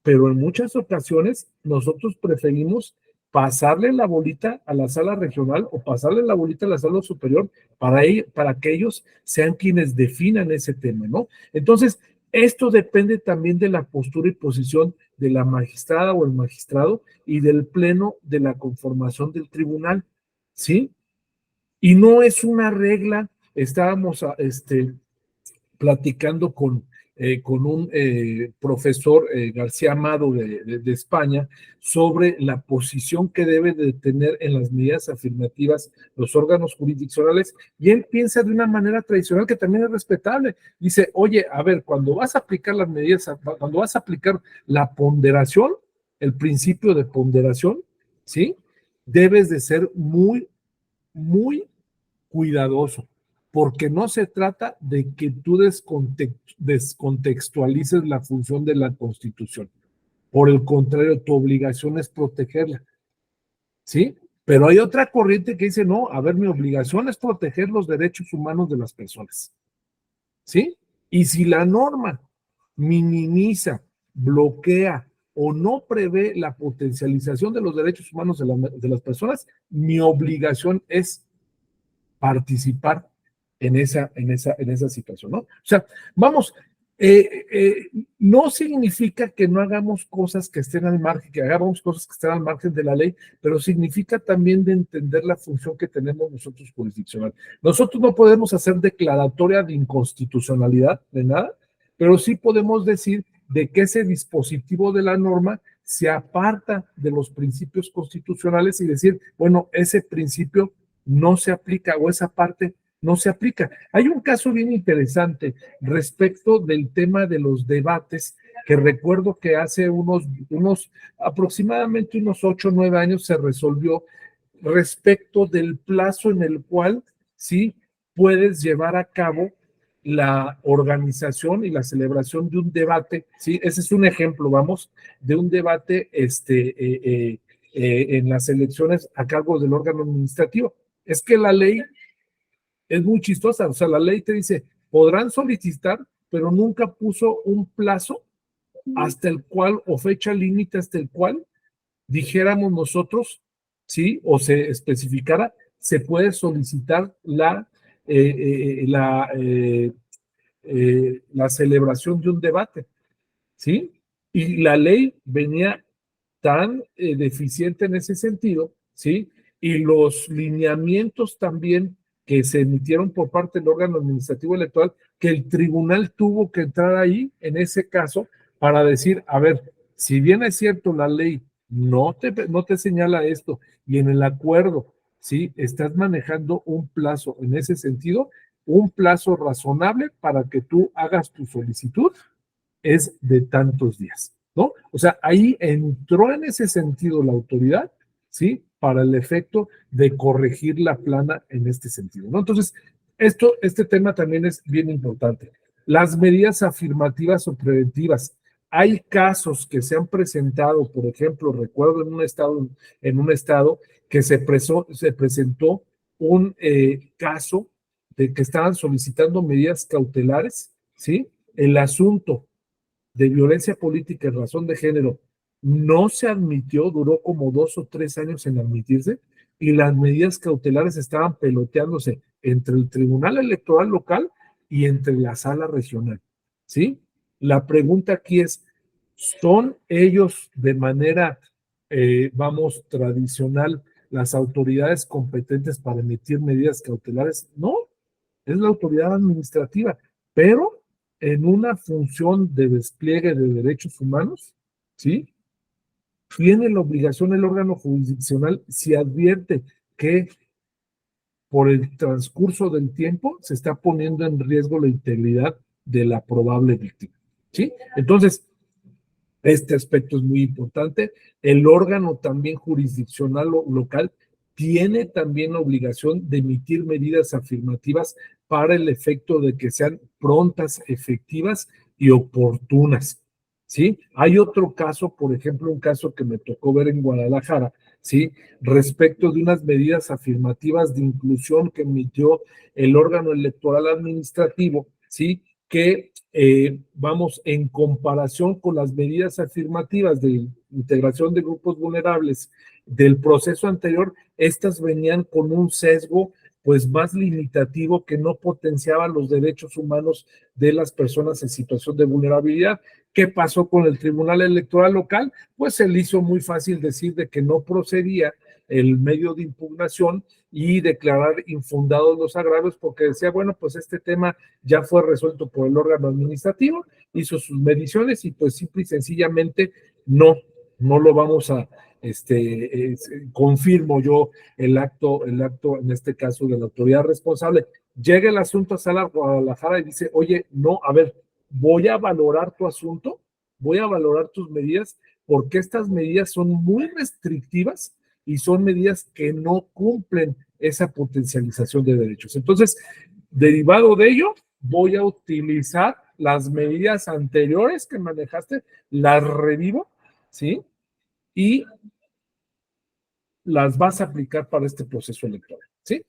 pero en muchas ocasiones nosotros preferimos pasarle la bolita a la sala regional o pasarle la bolita a la sala superior para que ellos sean quienes definan ese tema, ¿no? Entonces, esto depende también de la postura y posición de la magistrada o el magistrado y del pleno de la conformación del tribunal, ¿sí? Y no es una regla, estábamos platicando con un profesor, García Amado de España, sobre la posición que debe de tener en las medidas afirmativas los órganos jurisdiccionales, y él piensa de una manera tradicional que también es respetable. Dice, oye, a ver, cuando vas a aplicar las medidas, cuando vas a aplicar la ponderación, el principio de ponderación, ¿sí? Debes de ser muy, muy cuidadoso, porque no se trata de que tú descontextualices la función de la Constitución. Por el contrario, tu obligación es protegerla, ¿sí? Pero hay otra corriente que dice, no, a ver, mi obligación es proteger los derechos humanos de las personas, ¿sí? Y si la norma minimiza, bloquea o no prevé la potencialización de los derechos humanos de las personas, mi obligación es participar en esa situación, ¿no? O sea, vamos, no significa que no hagamos cosas que estén al margen, que hagamos cosas que estén al margen de la ley, pero significa también de entender la función que tenemos nosotros jurisdiccional. Nosotros no podemos hacer declaratoria de inconstitucionalidad de nada, pero sí podemos decir de que ese dispositivo de la norma se aparta de los principios constitucionales y decir, bueno, ese principio no se aplica o esa parte no se aplica. Hay un caso bien interesante respecto del tema de los debates, que recuerdo que hace aproximadamente unos 8 o 9 años se resolvió respecto del plazo en el cual sí puedes llevar a cabo la organización y la celebración de un debate, ¿sí? Ese es un ejemplo, vamos, de un debate en las elecciones a cargo del órgano administrativo. Es que la ley es muy chistosa, o sea, la ley te dice, podrán solicitar, pero nunca puso un plazo hasta el cual, o fecha límite hasta el cual, dijéramos nosotros, ¿sí? O se especificara, se puede solicitar la celebración de un debate, ¿sí? Y la ley venía tan deficiente en ese sentido, ¿sí? Y los lineamientos también que se emitieron por parte del órgano administrativo electoral, que el tribunal tuvo que entrar ahí, en ese caso, para decir, a ver, si bien es cierto la ley no te señala esto, y en el acuerdo, ¿sí? Estás manejando un plazo en ese sentido, un plazo razonable para que tú hagas tu solicitud, es de tantos días, ¿no? O sea, ahí entró en ese sentido la autoridad, ¿sí? Para el efecto de corregir la plana en este sentido, ¿no? Entonces, este tema también es bien importante. Las medidas afirmativas o preventivas. Hay casos que se han presentado, por ejemplo, recuerdo en un estado que se presentó un caso de que estaban solicitando medidas cautelares, ¿sí? El asunto de violencia política en razón de género no se admitió, duró como 2 o 3 años en admitirse, y las medidas cautelares estaban peloteándose entre el Tribunal Electoral local y entre la sala regional, ¿sí? La pregunta aquí es, ¿son ellos de manera, vamos, tradicional, las autoridades competentes para emitir medidas cautelares? No, es la autoridad administrativa, pero en una función de despliegue de derechos humanos, ¿sí? Tiene la obligación el órgano jurisdiccional, si advierte que por el transcurso del tiempo se está poniendo en riesgo la integridad de la probable víctima, ¿sí? Entonces, Este aspecto es muy importante. El órgano también jurisdiccional local tiene también la obligación de emitir medidas afirmativas para el efecto de que sean prontas, efectivas y oportunas, ¿sí? Hay otro caso, por ejemplo, un caso que me tocó ver en Guadalajara, ¿sí? Respecto de unas medidas afirmativas de inclusión que emitió el órgano electoral administrativo, ¿sí? Que vamos, en comparación con las medidas afirmativas de integración de grupos vulnerables del proceso anterior, estas venían con un sesgo pues más limitativo que no potenciaba los derechos humanos de las personas en situación de vulnerabilidad. ¿Qué pasó con el Tribunal Electoral Local? Pues se le hizo muy fácil decir de que no procedía el medio de impugnación y declarar infundados los agravios porque decía, bueno, pues este tema ya fue resuelto por el órgano administrativo, hizo sus mediciones y pues simple y sencillamente no lo vamos a, confirmo yo el acto en este caso de la autoridad responsable. Llega el asunto a Sala Guadalajara y dice, oye, no, a ver, voy a valorar tu asunto, voy a valorar tus medidas, porque estas medidas son muy restrictivas y son medidas que no cumplen esa potencialización de derechos. Entonces, derivado de ello, voy a utilizar las medidas anteriores que manejaste, las revivo, ¿sí? Y las vas a aplicar para este proceso electoral, ¿sí?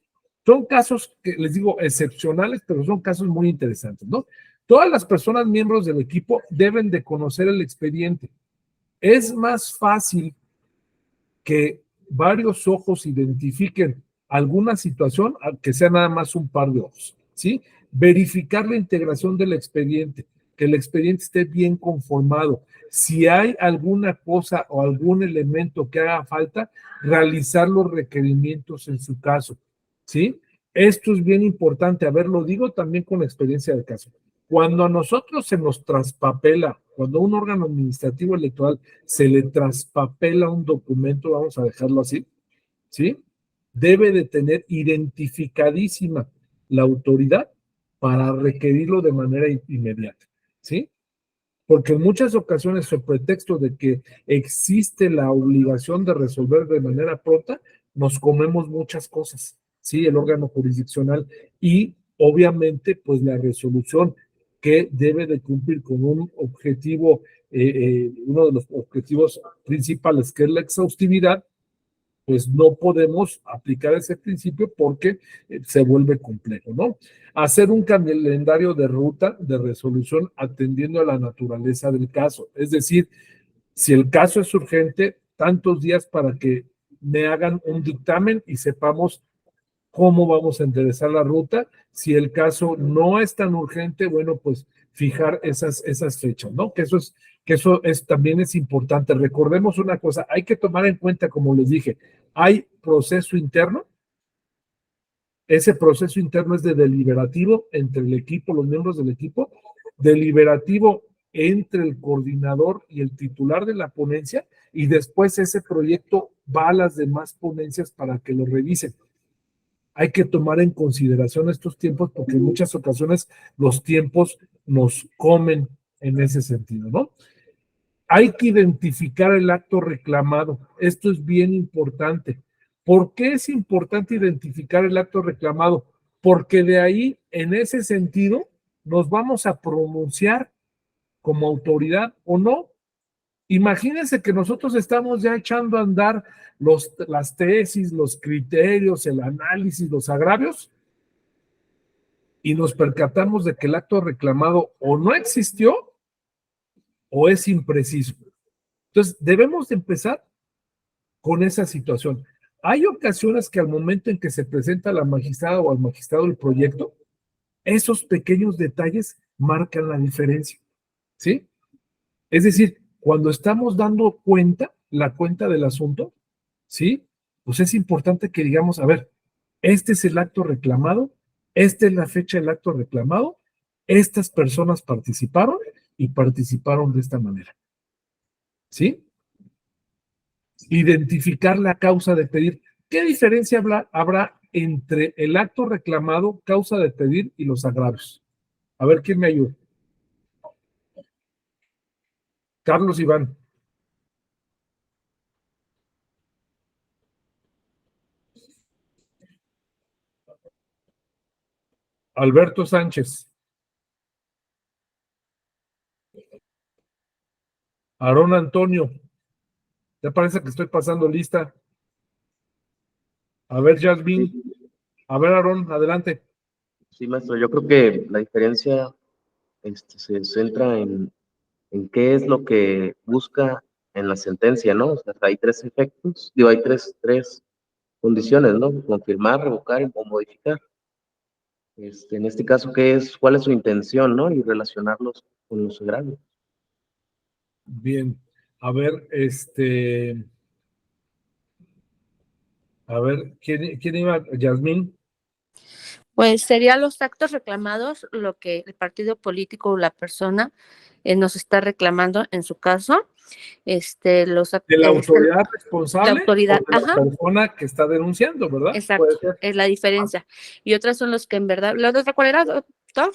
Son casos que les digo excepcionales, pero son casos muy interesantes, ¿no? Todas las personas miembros del equipo deben de conocer el expediente. Es más fácil que varios ojos identifiquen alguna situación que sea nada más un par de ojos, ¿sí? Verificar la integración del expediente, que el expediente esté bien conformado. Si hay alguna cosa o algún elemento que haga falta, realizar los requerimientos en su caso, ¿sí? Esto es bien importante. A ver, lo digo también con experiencia del caso. Cuando a nosotros se nos traspapela, cuando a un órgano administrativo electoral se le traspapela un documento, vamos a dejarlo así, ¿sí? Debe de tener identificadísima la autoridad para requerirlo de manera inmediata, ¿sí? Porque en muchas ocasiones, sobre pretexto de que existe la obligación de resolver de manera pronta, nos comemos muchas cosas, ¿sí? El órgano jurisdiccional y obviamente, pues la resolución que debe de cumplir con un objetivo, uno de los objetivos principales, que es la exhaustividad, pues no podemos aplicar ese principio porque se vuelve complejo, ¿no? Hacer un calendario de ruta de resolución atendiendo a la naturaleza del caso. Es decir, si el caso es urgente, tantos días para que me hagan un dictamen y sepamos cómo vamos a enderezar la ruta. Si el caso no es tan urgente, bueno, pues fijar esas fechas, ¿no? Que eso también es importante. Recordemos una cosa, hay que tomar en cuenta, como les dije, hay proceso interno. Ese proceso interno es de deliberativo entre el equipo, los miembros del equipo, deliberativo entre el coordinador y el titular de la ponencia, y después ese proyecto va a las demás ponencias para que lo revisen. Hay que tomar en consideración estos tiempos porque en muchas ocasiones los tiempos nos comen en ese sentido, ¿no? Hay que identificar el acto reclamado. Esto es bien importante. ¿Por qué es importante identificar el acto reclamado? Porque de ahí, en ese sentido, nos vamos a pronunciar como autoridad o no. Imagínense que nosotros estamos ya echando a andar las tesis, los criterios, el análisis, los agravios, y nos percatamos de que el acto reclamado o no existió o es impreciso. Entonces, debemos de empezar con esa situación. Hay ocasiones que al momento en que se presenta a la magistrada o al magistrado el proyecto, esos pequeños detalles marcan la diferencia, ¿sí? Es decir, cuando estamos dando la cuenta del asunto, ¿sí? Pues es importante que digamos, a ver, este es el acto reclamado, esta es la fecha del acto reclamado, estas personas participaron y participaron de esta manera, ¿sí? Identificar la causa de pedir. ¿Qué diferencia habrá entre el acto reclamado, causa de pedir y los agravios? A ver, ¿quién me ayuda? Carlos Iván. Alberto Sánchez. Aarón Antonio. ¿Te parece que estoy pasando lista? A ver, Yasmín. A ver, Aarón, adelante. Sí, maestro, yo creo que la diferencia se centra en qué es lo que busca en la sentencia, ¿no? O sea, hay tres efectos, digo, hay tres condiciones, ¿no? Confirmar, revocar o modificar. En este caso, ¿cuál es su intención, ¿no? Y relacionarlos con los agravios. Bien, a ver, ¿quién iba? Yasmín. Pues serían los actos reclamados, lo que el partido político o la persona nos está reclamando en su caso. De la autoridad responsable, la autoridad, o de la persona que está denunciando, ¿verdad? Exacto, es la diferencia. Y otras son los que en verdad, ¿la otra cuál era, doctor?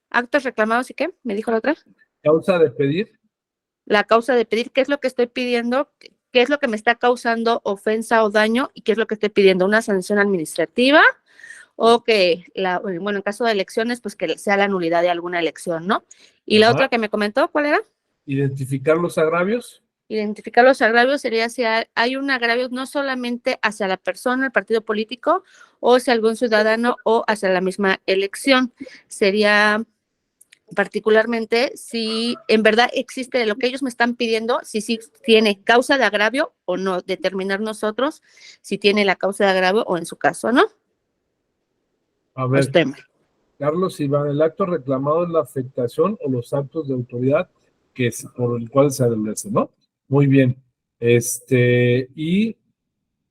Actos reclamados y qué, me dijo la otra. Causa de pedir. La causa de pedir, ¿qué es lo que estoy pidiendo? ¿Qué es lo que me está causando ofensa o daño? ¿Y qué es lo que estoy pidiendo? ¿Una sanción administrativa? O que, bueno, en caso de elecciones, pues que sea la nulidad de alguna elección, ¿no? Y la otra que me comentó, ¿cuál era? Identificar los agravios. Identificar los agravios sería si hay un agravio no solamente hacia la persona, el partido político, o hacia algún ciudadano o hacia la misma elección. Sería particularmente si en verdad existe lo que ellos me están pidiendo, si sí tiene causa de agravio o no, determinar nosotros si tiene la causa de agravio o en su caso, ¿no? A ver, Carlos Iván, el acto reclamado es la afectación o los actos de autoridad por el cual se adolece, ¿no? Muy bien. Y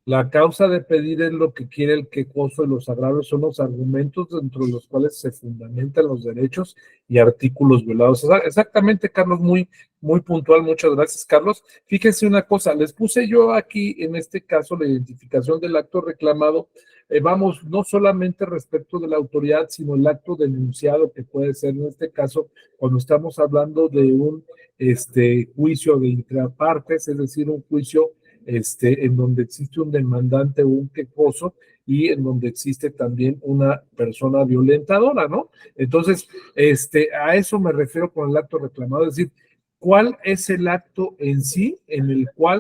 la causa de pedir es lo que quiere el quejoso, y los agravios son los argumentos dentro de los cuales se fundamentan los derechos y artículos violados. Exactamente, Carlos, muy, muy puntual. Muchas gracias, Carlos. Fíjense una cosa, les puse yo aquí, en este caso, la identificación del acto reclamado. Vamos, no solamente respecto de la autoridad, sino el acto denunciado, que puede ser en este caso, cuando estamos hablando de un juicio de intrapartes, es decir, un juicio en donde existe un demandante o un quejoso y en donde existe también una persona violentadora, ¿no? Entonces, a eso me refiero con el acto reclamado, es decir, ¿cuál es el acto en sí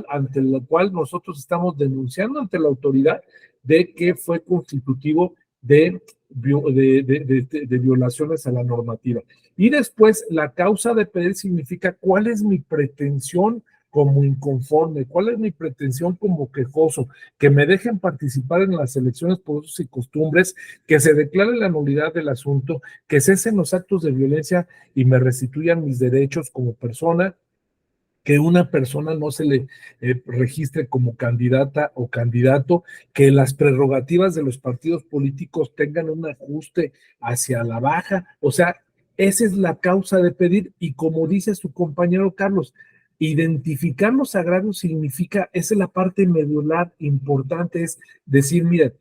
ante el cual nosotros estamos denunciando ante la autoridad de que fue constitutivo de violaciones a la normativa? Y después, la causa de pedir significa cuál es mi pretensión como inconforme, cuál es mi pretensión como quejoso, que me dejen participar en las elecciones por usos y costumbres, que se declare la nulidad del asunto, que cesen los actos de violencia y me restituyan mis derechos como persona, que una persona no se le registre como candidata o candidato, que las prerrogativas de los partidos políticos tengan un ajuste hacia la baja. O sea, esa es la causa de pedir, y como dice su compañero Carlos, identificar los agravios significa, esa es la parte medular importante, es decir, miren,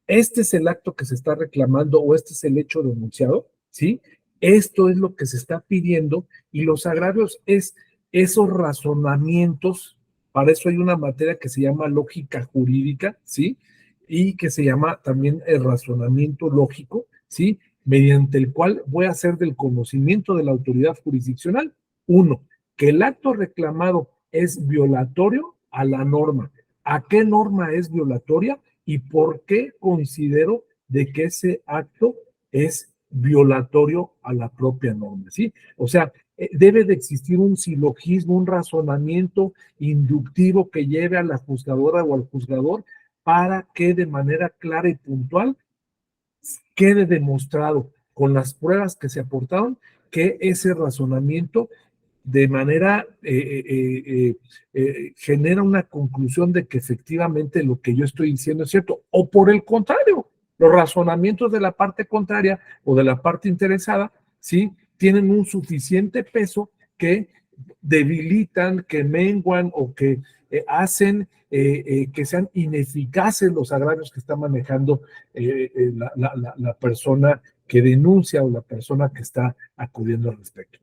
este es el acto que se está reclamando o este es el hecho denunciado, ¿sí? Esto es lo que se está pidiendo, y los agravios es esos razonamientos. Para eso hay una materia que se llama lógica jurídica, ¿sí? Y que se llama también el razonamiento lógico, ¿sí? Mediante el cual voy a hacer del conocimiento de la autoridad jurisdiccional, uno, que el acto reclamado es violatorio a la norma. ¿A qué norma es violatoria y por qué considero de que ese acto es violatorio a la propia norma? ¿Sí? O sea, debe de existir un silogismo, un razonamiento inductivo que lleve a la juzgadora o al juzgador para que de manera clara y puntual quede demostrado con las pruebas que se aportaron que ese razonamiento de manera genera una conclusión de que efectivamente lo que yo estoy diciendo es cierto, o por el contrario, los razonamientos de la parte contraria o de la parte interesada, ¿sí?, tienen un suficiente peso que debilitan, que menguan o que hacen que sean ineficaces los agravios que está manejando la persona que denuncia o la persona que está acudiendo al respecto.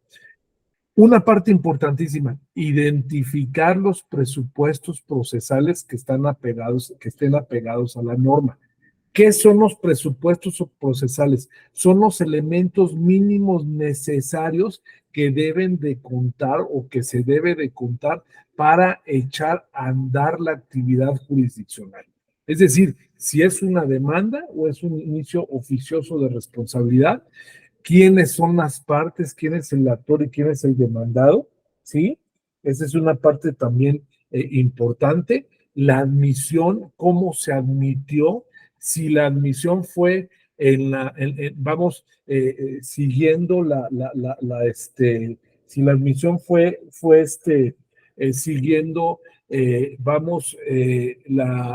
Una parte importantísima, identificar los presupuestos procesales que estén apegados a la norma. ¿Qué son los presupuestos procesales? Son los elementos mínimos necesarios que deben de contar o que se debe de contar para echar a andar la actividad jurisdiccional. Es decir, si es una demanda o es un inicio oficioso de responsabilidad, quiénes son las partes, quién es el actor y quién es el demandado, ¿sí? Esa es una parte también importante. La admisión, cómo se admitió, si la admisión fue siguiendo si la admisión fue siguiendo,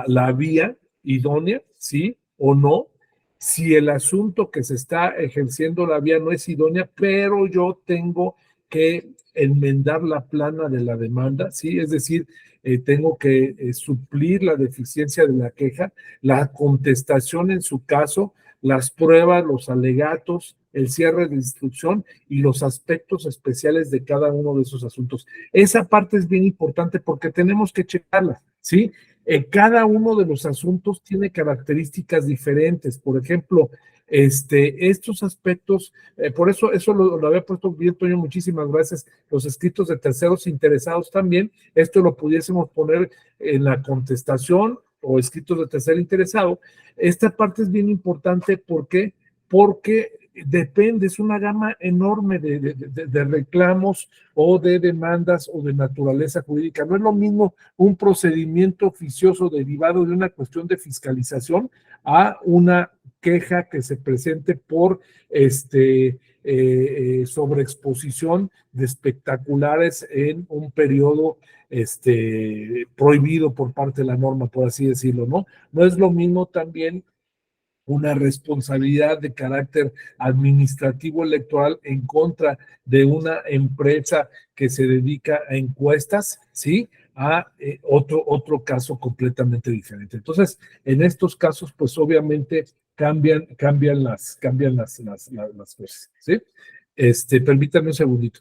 la vía idónea, ¿sí? O no. Si el asunto que se está ejerciendo la vía no es idónea, pero yo tengo que enmendar la plana de la demanda, ¿sí? Es decir, tengo que suplir la deficiencia de la queja, la contestación en su caso, las pruebas, los alegatos, el cierre de instrucción y los aspectos especiales de cada uno de esos asuntos. Esa parte es bien importante porque tenemos que checarla, ¿sí? Cada uno de los asuntos tiene características diferentes. Por ejemplo, estos aspectos, por eso lo había puesto bien, Toño, muchísimas gracias. Los escritos de terceros interesados también, esto lo pudiésemos poner en la contestación o escritos de tercer interesado. Esta parte es bien importante, ¿por qué? Porque depende, es una gama enorme de reclamos o de demandas o de naturaleza jurídica. No es lo mismo un procedimiento oficioso derivado de una cuestión de fiscalización a una queja que se presente por sobreexposición de espectaculares en un periodo prohibido por parte de la norma, por así decirlo, ¿no? No es lo mismo también una responsabilidad de carácter administrativo electoral en contra de una empresa que se dedica a encuestas, ¿sí? A otro caso completamente diferente. Entonces, en estos casos, pues obviamente cambian las cosas, ¿sí? Permítame un segundito.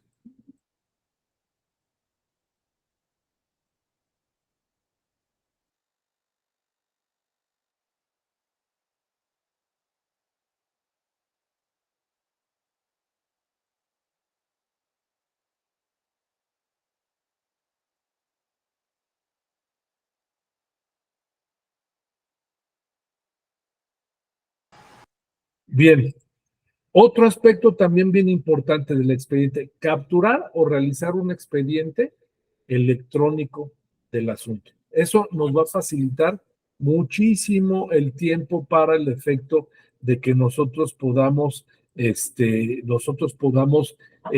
Bien, otro aspecto también bien importante del expediente, capturar o realizar un expediente electrónico del asunto. Eso nos va a facilitar muchísimo el tiempo para el efecto de que nosotros podamos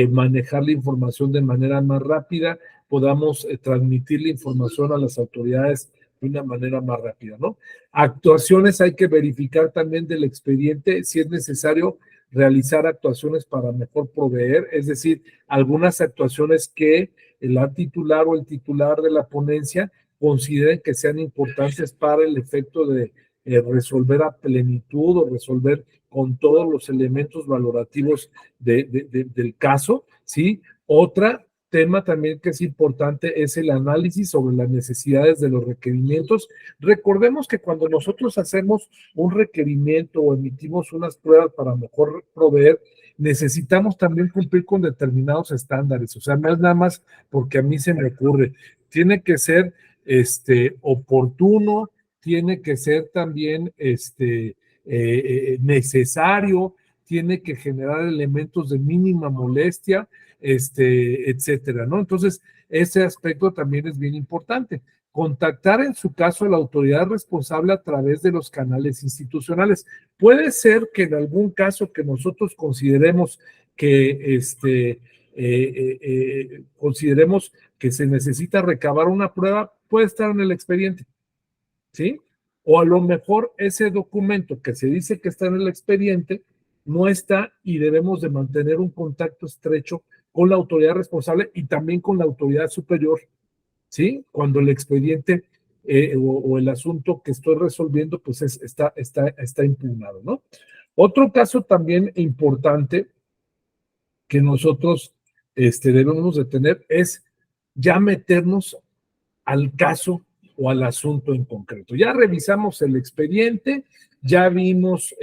manejar la información de manera más rápida, podamos transmitir la información a las autoridades de una manera más rápida, ¿no? Actuaciones hay que verificar también del expediente si es necesario realizar actuaciones para mejor proveer, es decir, algunas actuaciones que la titular o el titular de la ponencia consideren que sean importantes para el efecto de resolver a plenitud o resolver con todos los elementos valorativos del caso, ¿sí? Otro tema también que es importante es el análisis sobre las necesidades de los requerimientos. Recordemos que cuando nosotros hacemos un requerimiento o emitimos unas pruebas para mejor proveer, necesitamos también cumplir con determinados estándares. O sea, no es nada más porque a mí se me ocurre. Tiene que ser oportuno, tiene que ser también necesario, tiene que generar elementos de mínima molestia, etcétera, ¿no? Entonces, ese aspecto también es bien importante. Contactar en su caso a la autoridad responsable a través de los canales institucionales. Puede ser que en algún caso que nosotros consideremos que consideremos que se necesita recabar una prueba, puede estar en el expediente, ¿sí? O a lo mejor ese documento que se dice que está en el expediente no está y debemos de mantener un contacto estrecho con la autoridad responsable y también con la autoridad superior, ¿sí? Cuando el expediente o el asunto que estoy resolviendo pues está impugnado, ¿no? Otro caso también importante que nosotros debemos de tener es ya meternos al caso o al asunto en concreto. Ya revisamos el expediente, ya vimos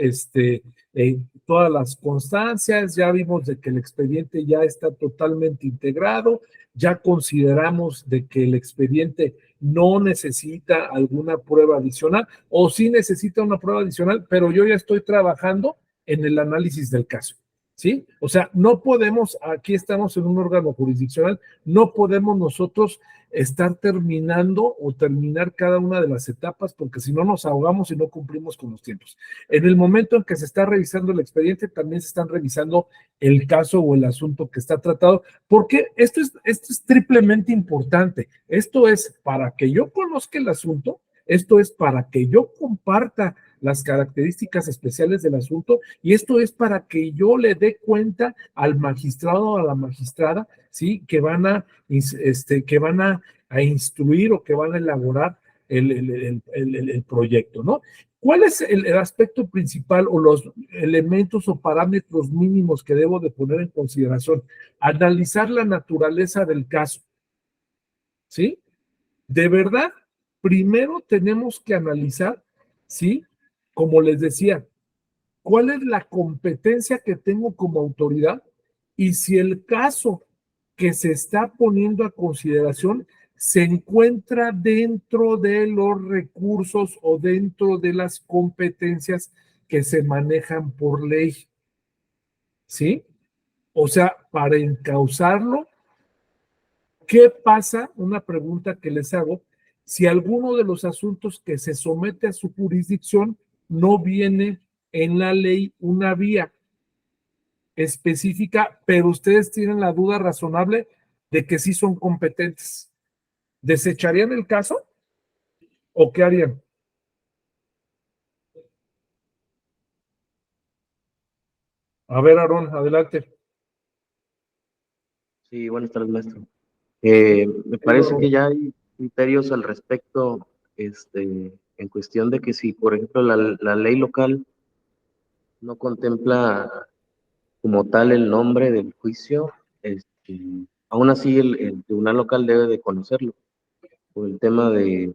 todas las constancias, ya vimos de que el expediente ya está totalmente integrado, ya consideramos de que el expediente no necesita alguna prueba adicional o sí necesita una prueba adicional, pero yo ya estoy trabajando en el análisis del caso. ¿Sí? O sea, no podemos, aquí estamos en un órgano jurisdiccional, no podemos nosotros estar terminando o terminar cada una de las etapas porque si no nos ahogamos y no cumplimos con los tiempos. En el momento en que se está revisando el expediente, también se están revisando el caso o el asunto que está tratado, porque esto es triplemente importante. Esto es para que yo conozca el asunto, esto es para que yo comparta las características especiales del asunto y esto es para que yo le dé cuenta al magistrado o a la magistrada, ¿sí? Que van a instruir o que van a elaborar el proyecto, ¿no? ¿Cuál es el aspecto principal o los elementos o parámetros mínimos que debo de poner en consideración? Analizar la naturaleza del caso, ¿sí? De verdad, primero tenemos que analizar, ¿sí? Como les decía, ¿cuál es la competencia que tengo como autoridad? Y si el caso que se está poniendo a consideración se encuentra dentro de los recursos o dentro de las competencias que se manejan por ley. ¿Sí? O sea, para encauzarlo, ¿qué pasa? Una pregunta que les hago. Si alguno de los asuntos que se somete a su jurisdicción no viene en la ley una vía específica, pero ustedes tienen la duda razonable de que sí son competentes, ¿desecharían el caso o qué harían? A ver, Aarón, adelante. Sí, buenas tardes, maestro. Me parece que ya hay criterios al respecto, en cuestión de que si, por ejemplo, la ley local no contempla como tal el nombre del juicio, aún así el tribunal local debe de conocerlo, por el tema de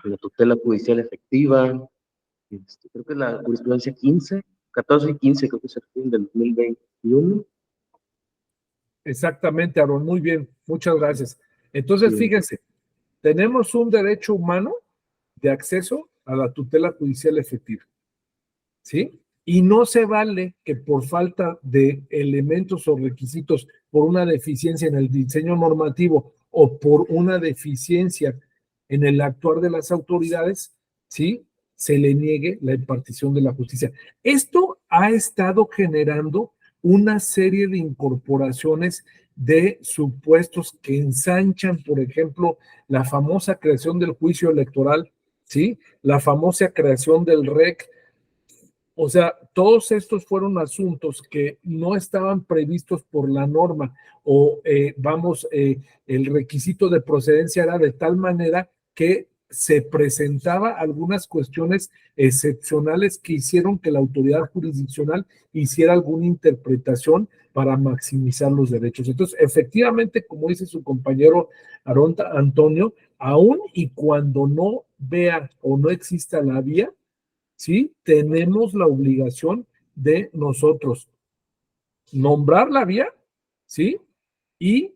la tutela judicial efectiva, creo que es la jurisprudencia 14 y 15, creo que es el fin del 2021. Exactamente, Aarón, muy bien, muchas gracias. Entonces, Sí. fíjense, tenemos un derecho humano de acceso a la tutela judicial efectiva, ¿sí? Y no se vale que por falta de elementos o requisitos, por una deficiencia en el diseño normativo o por una deficiencia en el actuar de las autoridades, ¿sí? Se le niegue la impartición de la justicia. Esto ha estado generando una serie de incorporaciones de supuestos que ensanchan, por ejemplo, la famosa creación del juicio electoral, ¿sí? La famosa creación del REC. O sea, todos estos fueron asuntos que no estaban previstos por la norma o, el requisito de procedencia era de tal manera que se presentaba algunas cuestiones excepcionales que hicieron que la autoridad jurisdiccional hiciera alguna interpretación para maximizar los derechos. Entonces, efectivamente, como dice su compañero Antonio, aún y cuando no vea o no exista la vía, ¿sí? Tenemos la obligación de nosotros nombrar la vía, ¿sí? E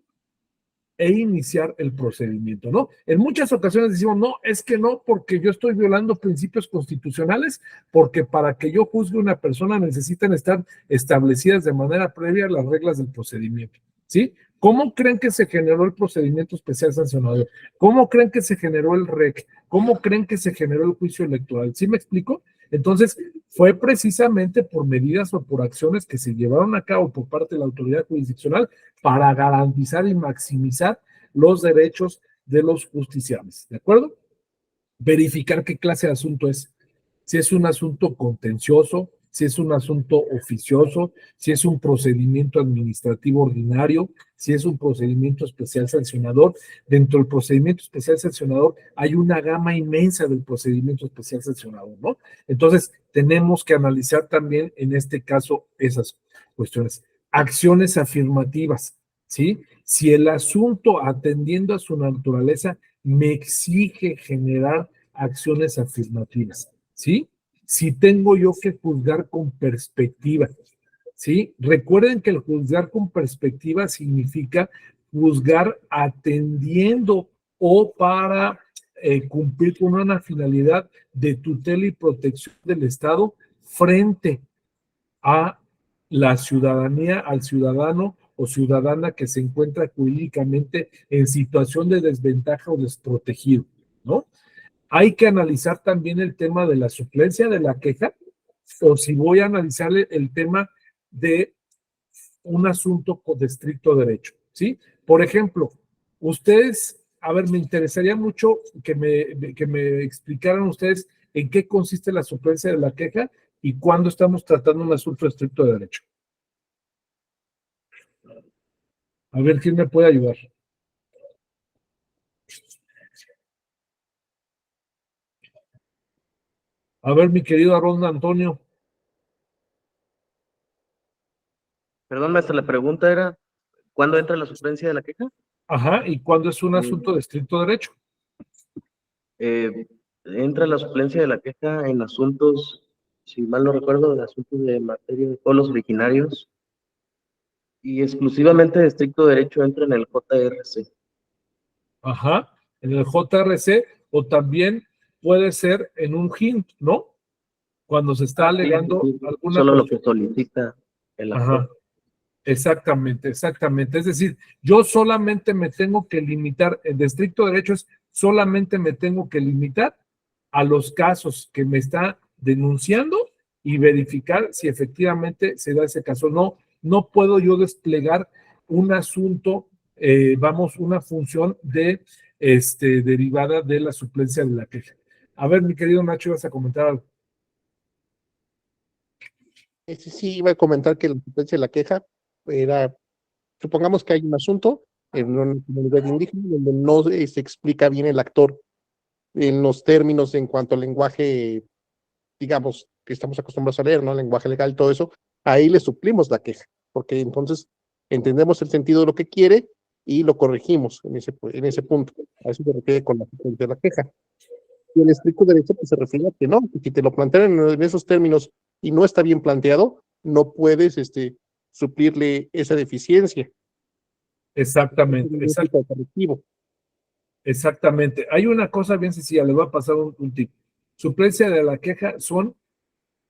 iniciar el procedimiento, ¿no? En muchas ocasiones decimos, no, es que no, porque yo estoy violando principios constitucionales, porque para que yo juzgue a una persona necesitan estar establecidas de manera previa las reglas del procedimiento, ¿sí? ¿Cómo creen que se generó el procedimiento especial sancionador? ¿Cómo creen que se generó el REC? ¿Cómo creen que se generó el juicio electoral? ¿Sí me explico? Entonces, fue precisamente por medidas o por acciones que se llevaron a cabo por parte de la autoridad jurisdiccional para garantizar y maximizar los derechos de los justiciables, ¿de acuerdo? Verificar qué clase de asunto es, si es un asunto contencioso, si es un asunto oficioso, si es un procedimiento administrativo ordinario, si es un procedimiento especial sancionador. Dentro del procedimiento especial sancionador hay una gama inmensa del procedimiento especial sancionador, ¿no? Entonces, tenemos que analizar también en este caso esas cuestiones. Acciones afirmativas, ¿sí? Si el asunto, atendiendo a su naturaleza, me exige generar acciones afirmativas, ¿sí? Si tengo yo que juzgar con perspectiva, ¿sí? Recuerden que el juzgar con perspectiva significa juzgar atendiendo o para cumplir con una finalidad de tutela y protección del Estado frente a la ciudadanía, al ciudadano o ciudadana que se encuentra jurídicamente en situación de desventaja o desprotegido, ¿no? Hay que analizar también el tema de la suplencia de la queja, o si voy a analizar el tema de un asunto de estricto derecho, ¿sí? Por ejemplo, ustedes, a ver, me interesaría mucho que me explicaran ustedes en qué consiste la suplencia de la queja y cuándo estamos tratando un asunto de estricto derecho. A ver, ¿quién me puede ayudar? A ver, mi querido Arón Antonio. Perdón, maestra, la pregunta era, ¿cuándo entra la suplencia de la queja? Ajá, ¿y cuándo es un asunto de estricto derecho? Entra la suplencia de la queja en asuntos, si mal no recuerdo, en asuntos de materia de pueblos originarios y exclusivamente de estricto derecho entra en el JRC. Ajá, en el JRC o también puede ser en un HINT, ¿no? Cuando se está alegando alguna solo lo cuestión. que solicita el Ajá, actor. exactamente, exactamente. Es decir, yo solamente me tengo que limitar, en estricto derecho es solamente me tengo que limitar a los casos que me está denunciando y verificar si efectivamente se da ese caso. No, no puedo yo desplegar un asunto, vamos, una función de derivada de la suplencia de la queja. A ver, mi querido Nacho, ¿vas a comentar algo? Sí, iba a comentar que la suplencia de la queja era, supongamos que hay un asunto en una comunidad indígena donde no se explica bien el actor en los términos en cuanto al lenguaje, digamos, que estamos acostumbrados a leer, ¿no? El lenguaje legal, todo eso, ahí le suplimos la queja, porque entonces entendemos el sentido de lo que quiere y lo corregimos en ese punto. A eso se refiere con la suplencia de la queja. Y el estricto derecho pues, se refiere a que no, que si te lo plantean en esos términos y no está bien planteado, no puedes suplirle esa deficiencia. Exactamente, exactamente. Hay una cosa bien sencilla, les voy a pasar un tip. Suplencia de la queja son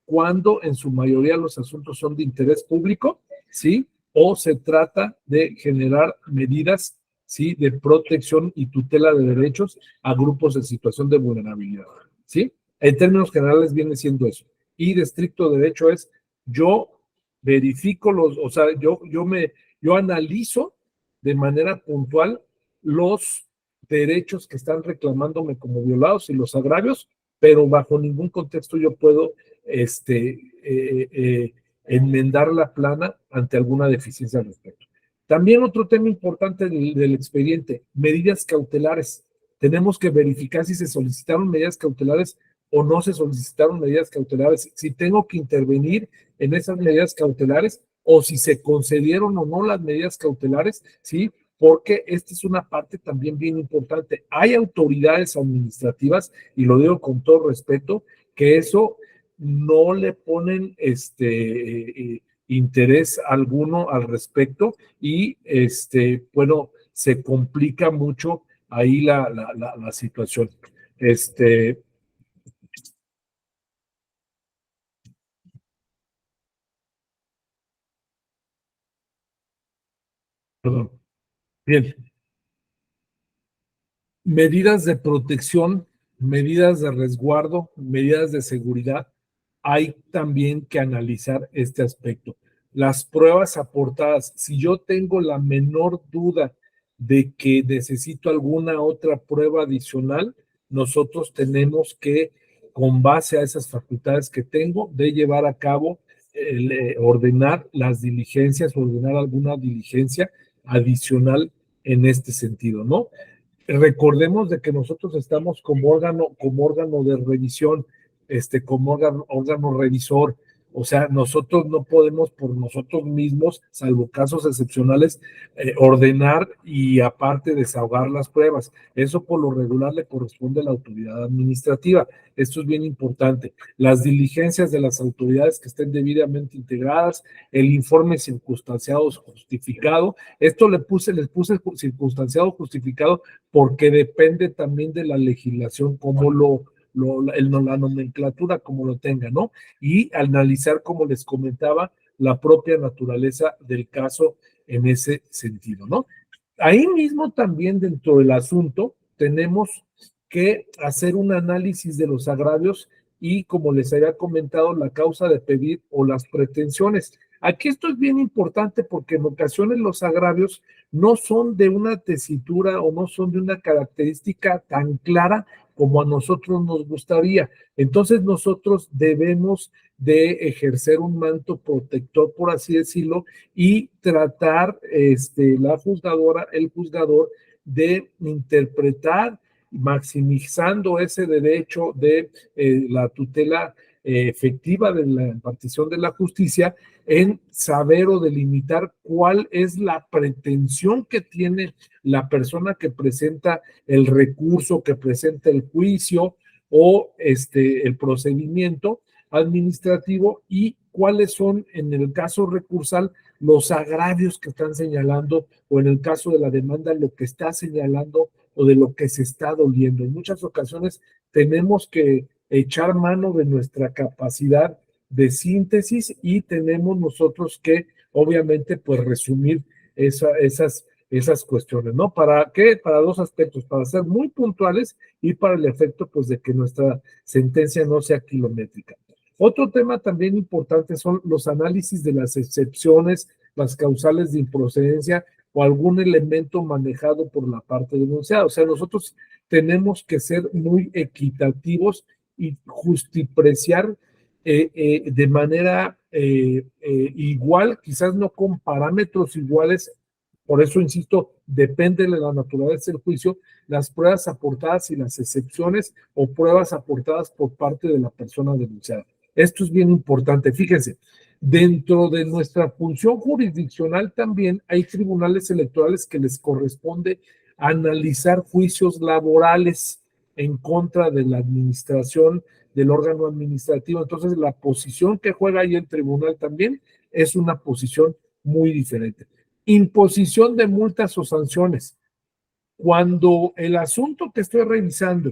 cuando en su mayoría los asuntos son de interés público, ¿sí? O se trata de generar medidas, ¿sí? De protección y tutela de derechos a grupos en situación de vulnerabilidad, ¿sí? En términos generales viene siendo eso. Y de estricto derecho es, yo verifico o sea, yo analizo de manera puntual los derechos que están reclamándome como violados y los agravios, pero bajo ningún contexto yo puedo enmendar la plana ante alguna deficiencia al respecto. También otro tema importante del expediente, medidas cautelares. Tenemos que verificar si se solicitaron medidas cautelares o no se solicitaron medidas cautelares, si tengo que intervenir en esas medidas cautelares o si se concedieron o no las medidas cautelares, ¿sí? Porque esta es una parte también bien importante. Hay autoridades administrativas, y lo digo con todo respeto, que eso no le ponen interés alguno al respecto y bueno, se complica mucho ahí la situación. Perdón. Bien. Medidas de protección, medidas de resguardo, medidas de seguridad. Hay también que analizar este aspecto. Las pruebas aportadas, si yo tengo la menor duda de que necesito alguna otra prueba adicional, nosotros tenemos que, con base a esas facultades que tengo, de llevar a cabo, ordenar las diligencias, ordenar alguna diligencia adicional en este sentido, ¿no? Recordemos de que nosotros estamos como órgano de revisión, como órgano revisor, O sea, nosotros no podemos por nosotros mismos, salvo casos excepcionales, ordenar y aparte desahogar las pruebas. Eso por lo regular le corresponde a la autoridad administrativa. Esto es bien importante. Las diligencias de las autoridades que estén debidamente integradas, el informe circunstanciado justificado. Esto les puse circunstanciado justificado porque depende también de la legislación, como la nomenclatura como lo tenga, ¿no? Y analizar, como les comentaba, la propia naturaleza del caso en ese sentido, ¿no? Ahí mismo también dentro del asunto tenemos que hacer un análisis de los agravios y, como les había comentado, la causa de pedir o las pretensiones. Aquí esto es bien importante porque en ocasiones los agravios no son de una tesitura o no son de una característica tan clara como a nosotros nos gustaría. Entonces nosotros debemos de ejercer un manto protector, por así decirlo, y tratar la juzgadora, el juzgador, de interpretar, maximizando ese derecho de la tutela efectiva de la impartición de la justicia, en saber o delimitar cuál es la pretensión que tiene la persona que presenta el recurso, que presenta el juicio o el procedimiento administrativo, y cuáles son, en el caso recursal, los agravios que están señalando, o en el caso de la demanda, lo que está señalando o de lo que se está doliendo. En muchas ocasiones tenemos que echar mano de nuestra capacidad de síntesis y tenemos nosotros que, obviamente, pues resumir esas cuestiones, ¿no? ¿Para qué? Para dos aspectos: para ser muy puntuales y para el efecto, pues, de que nuestra sentencia no sea kilométrica. Otro tema también importante son los análisis de las excepciones, las causales de improcedencia o algún elemento manejado por la parte denunciada. O sea, nosotros tenemos que ser muy equitativos y justipreciar de manera igual, quizás no con parámetros iguales. Por eso, insisto, depende de la naturaleza del juicio, las pruebas aportadas y las excepciones o pruebas aportadas por parte de la persona denunciada. Esto es bien importante. Fíjense, dentro de nuestra función jurisdiccional también hay tribunales electorales que les corresponde analizar juicios laborales en contra de la administración, del órgano administrativo. Entonces, la posición que juega ahí el tribunal también es una posición muy diferente. Imposición de multas o sanciones. Cuando el asunto que estoy revisando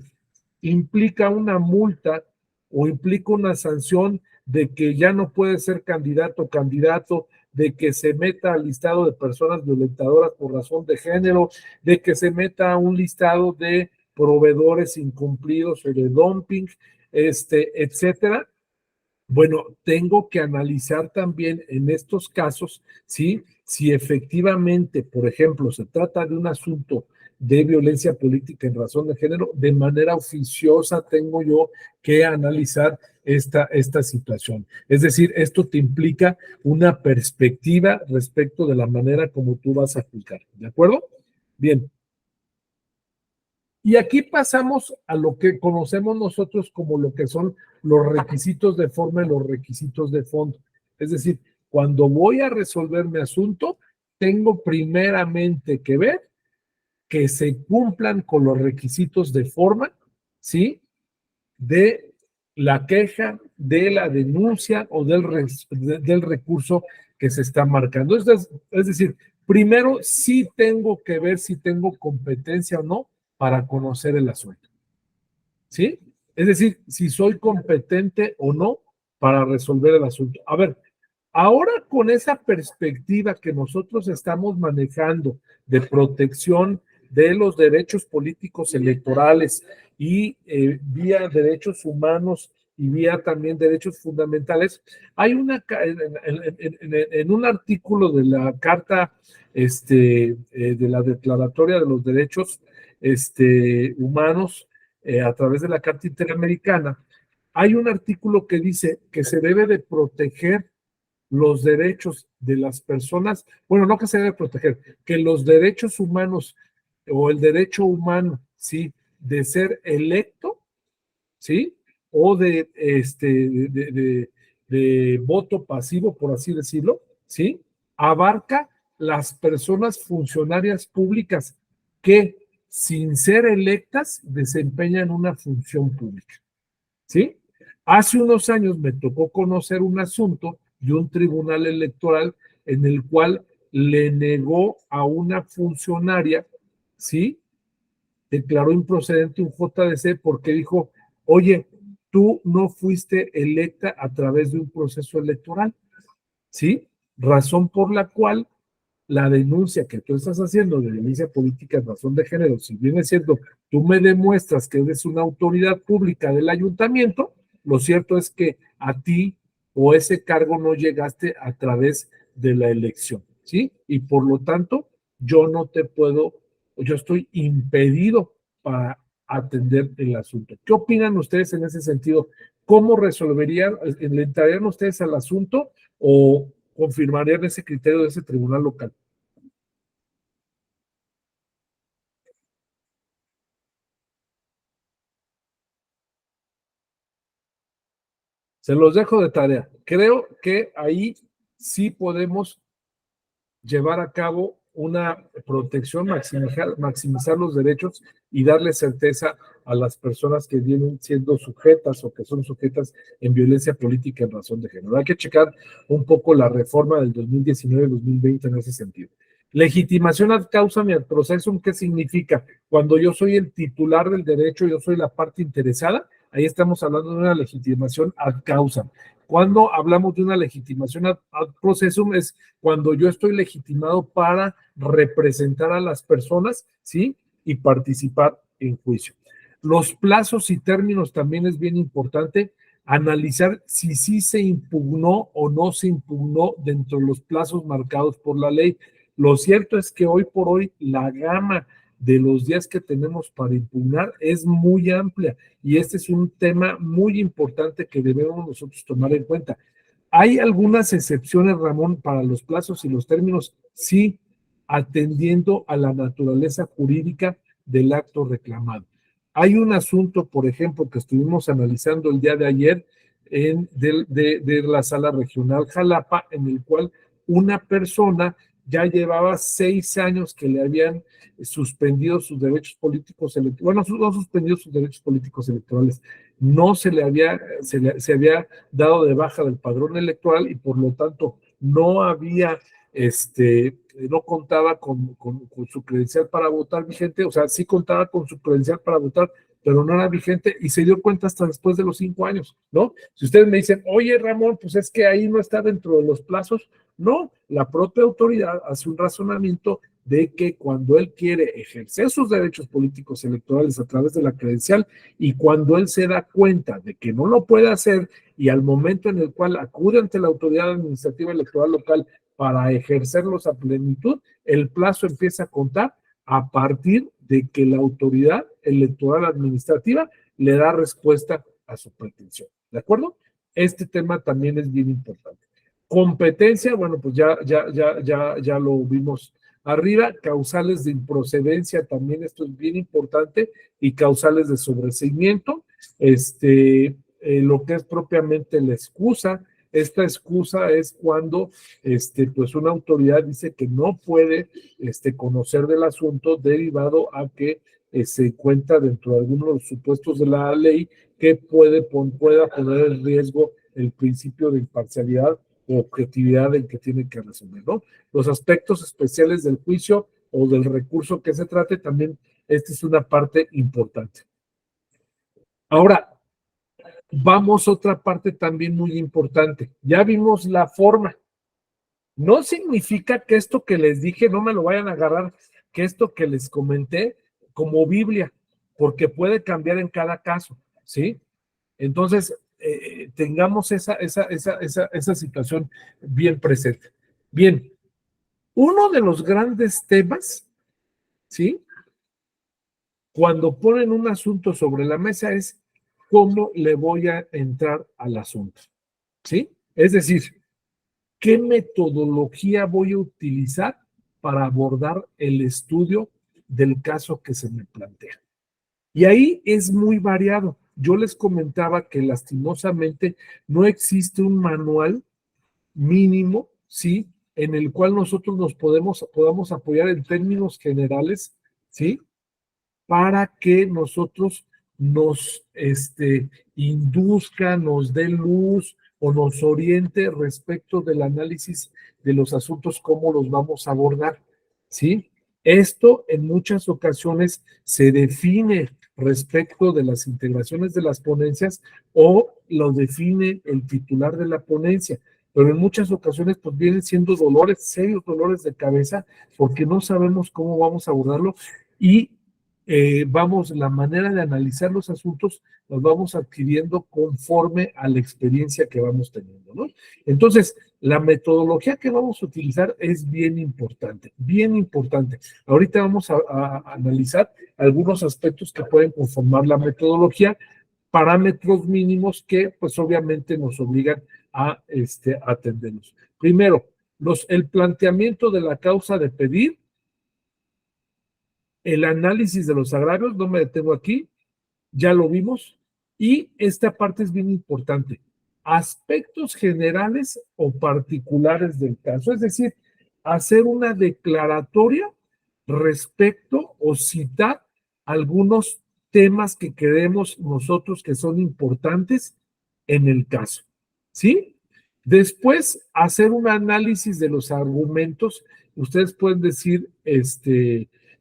implica una multa o implica una sanción de que ya no puede ser candidato o candidato, de que se meta al listado de personas violentadoras por razón de género, de que se meta a un listado de proveedores incumplidos o de dumping, etcétera. Bueno, tengo que analizar también en estos casos, ¿sí? Si efectivamente, por ejemplo, se trata de un asunto de violencia política en razón de género, de manera oficiosa tengo yo que analizar esta situación. Es decir, esto te implica una perspectiva respecto de la manera como tú vas a juzgar, ¿de acuerdo? Bien. Y aquí pasamos a lo que conocemos nosotros como lo que son los requisitos de forma y los requisitos de fondo. Es decir, cuando voy a resolver mi asunto, tengo primeramente que ver que se cumplan con los requisitos de forma, ¿sí? De la queja, de la denuncia o del recurso que se está marcando. Es decir, primero sí tengo que ver si tengo competencia o no para conocer el asunto, ¿sí? Es decir, si soy competente o no para resolver el asunto. A ver, ahora con esa perspectiva que nosotros estamos manejando de protección de los derechos políticos electorales y vía derechos humanos y vía también derechos fundamentales, hay en un artículo de la Carta de la Declaratoria de los Derechos Humanos a través de la Carta Interamericana, hay un artículo que dice que se debe de proteger los derechos de las personas, bueno, no que se debe proteger, que los derechos humanos o el derecho humano, ¿sí? De ser electo, ¿sí? O de voto pasivo, por así decirlo, ¿sí? Abarca las personas funcionarias públicas que, sin ser electas, desempeñan una función pública, ¿sí? Hace unos años me tocó conocer un asunto de un tribunal electoral en el cual le negó a una funcionaria, ¿sí? Declaró improcedente un JDC porque dijo, oye, tú no fuiste electa a través de un proceso electoral, ¿sí? Razón por la cual la denuncia que tú estás haciendo de violencia política en razón de género, si bien es cierto, tú me demuestras que eres una autoridad pública del ayuntamiento, lo cierto es que a ti o ese cargo no llegaste a través de la elección, ¿sí? Y por lo tanto, yo no te puedo, yo estoy impedido para atender el asunto. ¿Qué opinan ustedes en ese sentido? ¿Cómo resolverían, le entrarían ustedes al asunto o confirmarían ese criterio de ese tribunal local? Se los dejo de tarea. Creo que ahí sí podemos llevar a cabo una protección, maximizar los derechos y darle certeza a las personas que vienen siendo sujetas o que son sujetas en violencia política en razón de género. Hay que checar un poco la reforma del 2019-2020 en ese sentido. Legitimación ad causam y ad processum, ¿qué significa? Cuando yo soy el titular del derecho, yo soy la parte interesada, ahí estamos hablando de una legitimación ad causam. Cuando hablamos de una legitimación ad processum es cuando yo estoy legitimado para representar a las personas, ¿sí? Y participar en juicio. Los plazos y términos también es bien importante analizar si sí se impugnó o no se impugnó dentro de los plazos marcados por la ley. Lo cierto es que hoy por hoy la gama de los días que tenemos para impugnar es muy amplia y este es un tema muy importante que debemos nosotros tomar en cuenta. ¿Hay algunas excepciones, Ramón, para los plazos y los términos? Sí, atendiendo a la naturaleza jurídica del acto reclamado. Hay un asunto, por ejemplo, que estuvimos analizando el día de ayer de la Sala Regional Jalapa, en el cual una persona ya llevaba 6 años que le habían suspendido sus derechos políticos electorales, bueno, no suspendido sus derechos políticos electorales, no se se había dado de baja del padrón electoral y por lo tanto no había, no contaba con su credencial para votar vigente, o sea, sí contaba con su credencial para votar, pero no era vigente y se dio cuenta hasta después de los 5 años, ¿no? Si ustedes me dicen, oye, Ramón, pues es que ahí no está dentro de los plazos, no, la propia autoridad hace un razonamiento de que cuando él quiere ejercer sus derechos políticos electorales a través de la credencial y cuando él se da cuenta de que no lo puede hacer y al momento en el cual acude ante la autoridad administrativa electoral local para ejercerlos a plenitud, el plazo empieza a contar a partir de que la autoridad electoral administrativa le da respuesta a su pretensión. ¿De acuerdo? Este tema también es bien importante. Competencia, bueno, pues ya lo vimos arriba. Causales de improcedencia, también esto es bien importante, y causales de sobreseimiento. Lo que es propiamente la excusa. Esta excusa es cuando pues una autoridad dice que no puede conocer del asunto derivado a que se encuentra dentro de algunos de los supuestos de la ley que pueda poner en riesgo el principio de imparcialidad o objetividad en que tiene que resolver, ¿no? Los aspectos especiales del juicio o del recurso que se trate, también esta es una parte importante. Ahora, vamos a otra parte también muy importante. Ya vimos la forma. No significa que esto que les dije, no me lo vayan a agarrar, que esto que les comenté como Biblia, porque puede cambiar en cada caso, ¿sí? Entonces, tengamos esa situación bien presente. Bien, uno de los grandes temas, ¿sí? Cuando ponen un asunto sobre la mesa es cómo le voy a entrar al asunto, ¿sí? Es decir, ¿qué metodología voy a utilizar para abordar el estudio del caso que se me plantea? Y ahí es muy variado. yo les comentaba que lastimosamente no existe un manual mínimo, ¿sí? En el cual nosotros podamos apoyar en términos generales, ¿sí? Para que nosotros nos induzca, nos dé luz o nos oriente respecto del análisis de los asuntos, cómo los vamos a abordar, ¿sí? Esto en muchas ocasiones se define respecto de las integraciones de las ponencias o lo define el titular de la ponencia, pero en muchas ocasiones pues vienen siendo serios dolores de cabeza, porque no sabemos cómo vamos a abordarlo y la manera de analizar los asuntos los vamos adquiriendo conforme a la experiencia que vamos teniendo, ¿no? Entonces, la metodología que vamos a utilizar es bien importante, bien importante. Ahorita vamos a analizar algunos aspectos que pueden conformar la metodología, parámetros mínimos que pues obviamente nos obligan a atenderlos. Primero, el planteamiento de la causa de pedir, el análisis de los agravios, no me detengo aquí, ya lo vimos, y esta parte es bien importante, aspectos generales o particulares del caso, es decir, hacer una declaratoria respecto o citar algunos temas que creemos nosotros que son importantes en el caso, ¿sí? Después, hacer un análisis de los argumentos. Ustedes pueden decir,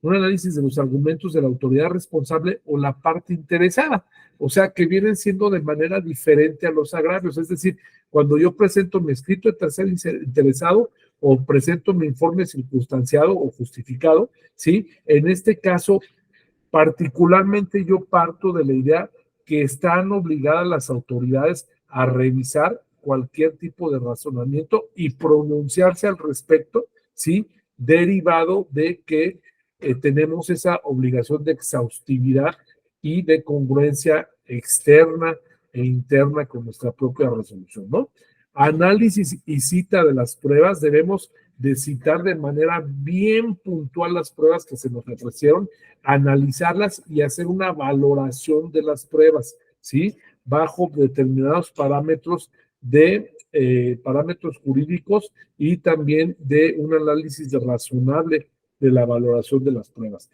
un análisis de los argumentos de la autoridad responsable o la parte interesada, o sea, que vienen siendo de manera diferente a los agravios. Es decir, cuando yo presento mi escrito de tercer interesado o presento mi informe circunstanciado o justificado, ¿sí? En este caso, particularmente yo parto de la idea que están obligadas las autoridades a revisar cualquier tipo de razonamiento y pronunciarse al respecto, ¿sí? Derivado de que tenemos esa obligación de exhaustividad y de congruencia externa e interna con nuestra propia resolución, ¿no? Análisis y cita de las pruebas, debemos de citar de manera bien puntual las pruebas que se nos ofrecieron, analizarlas y hacer una valoración de las pruebas, ¿sí? Bajo determinados parámetros parámetros jurídicos y también de un análisis razonable de la valoración de las pruebas.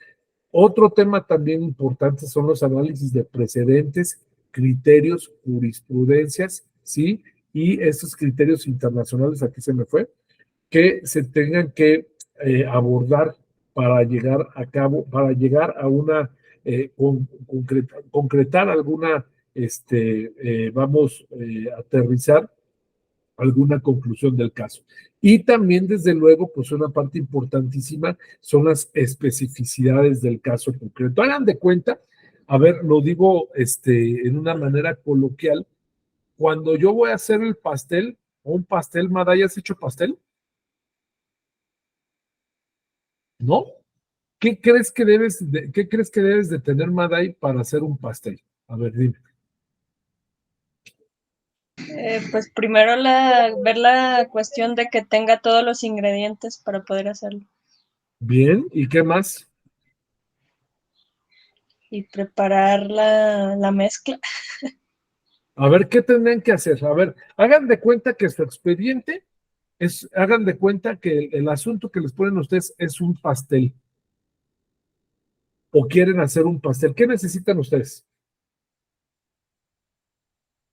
Otro tema también importante son los análisis de precedentes, criterios, jurisprudencias, ¿sí? Y estos criterios internacionales, aquí se me fue, que se tengan que abordar para llegar a cabo, para llegar a una, concretar alguna, aterrizar alguna conclusión del caso. Y también, desde luego, pues una parte importantísima son las especificidades del caso concreto. Hagan de cuenta, a ver, lo digo en una manera coloquial, cuando yo voy a hacer el pastel, o un pastel, Maday, ¿has hecho pastel? ¿No? ¿Qué crees que debes de tener, Maday, para hacer un pastel? A ver, dime. Pues primero ver la cuestión de que tenga todos los ingredientes para poder hacerlo. Bien, ¿y qué más? Y preparar la mezcla. A ver, ¿qué tendrían que hacer? A ver, hagan de cuenta que su expediente hagan de cuenta que el asunto que les ponen a ustedes es un pastel. O quieren hacer un pastel. ¿Qué necesitan ustedes?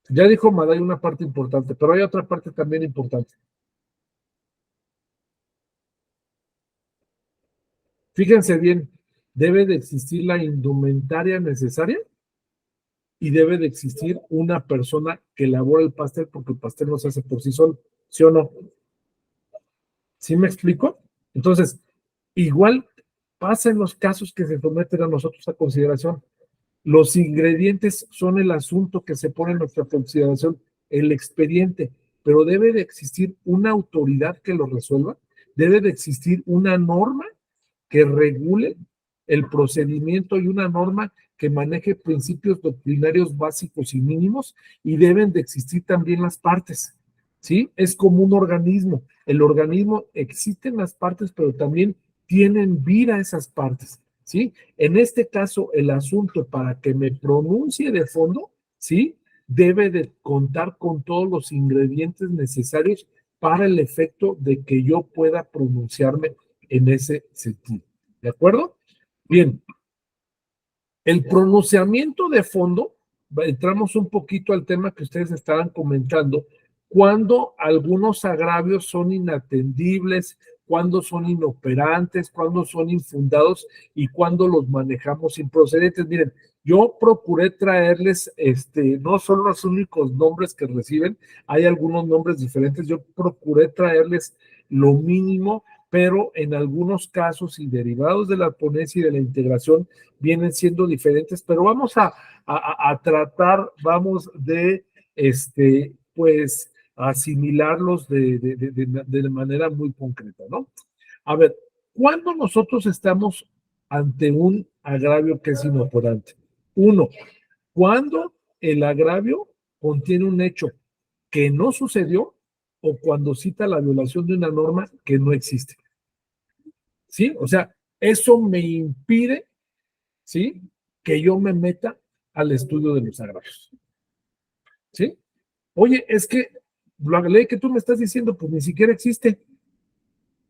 Ya dijo Maday una parte importante, pero hay otra parte también importante. Fíjense bien, debe de existir la indumentaria necesaria y debe de existir una persona que elabora el pastel, porque el pastel no se hace por sí solo, ¿sí o no? ¿Sí me explico? Entonces, igual pasa en los casos que se someten a nosotros a consideración. Los ingredientes son el asunto que se pone en nuestra consideración, el expediente, pero debe de existir una autoridad que lo resuelva, debe de existir una norma que regule el procedimiento y una norma que maneje principios doctrinarios básicos y mínimos, y deben de existir también las partes, ¿sí? Es como un organismo. El organismo, existen las partes, pero también tienen vida esas partes, ¿sí? En este caso, el asunto para que me pronuncie de fondo ¿sí? Debe de contar con todos los ingredientes necesarios para el efecto de que yo pueda pronunciarme en ese sentido. ¿De acuerdo? Bien. El pronunciamiento de fondo, entramos un poquito al tema que ustedes estaban comentando, cuando algunos agravios son inatendibles, cuando son inoperantes, cuando son infundados y cuando los manejamos improcedentes. Miren, yo procuré traerles, no son los únicos nombres que reciben, hay algunos nombres diferentes, yo procuré traerles lo mínimo, pero en algunos casos y derivados de la ponencia y de la integración vienen siendo diferentes, pero vamos a tratar, vamos de, pues, asimilarlos de manera muy concreta, ¿no? A ver, ¿cuándo nosotros estamos ante un agravio que es inoperante? Uno, cuando el agravio contiene un hecho que no sucedió o cuando cita la violación de una norma que no existe. ¿Sí? O sea, eso me impide, ¿sí?, que yo me meta al estudio de los agravios. ¿Sí? Oye, es que la ley que tú me estás diciendo, pues ni siquiera existe.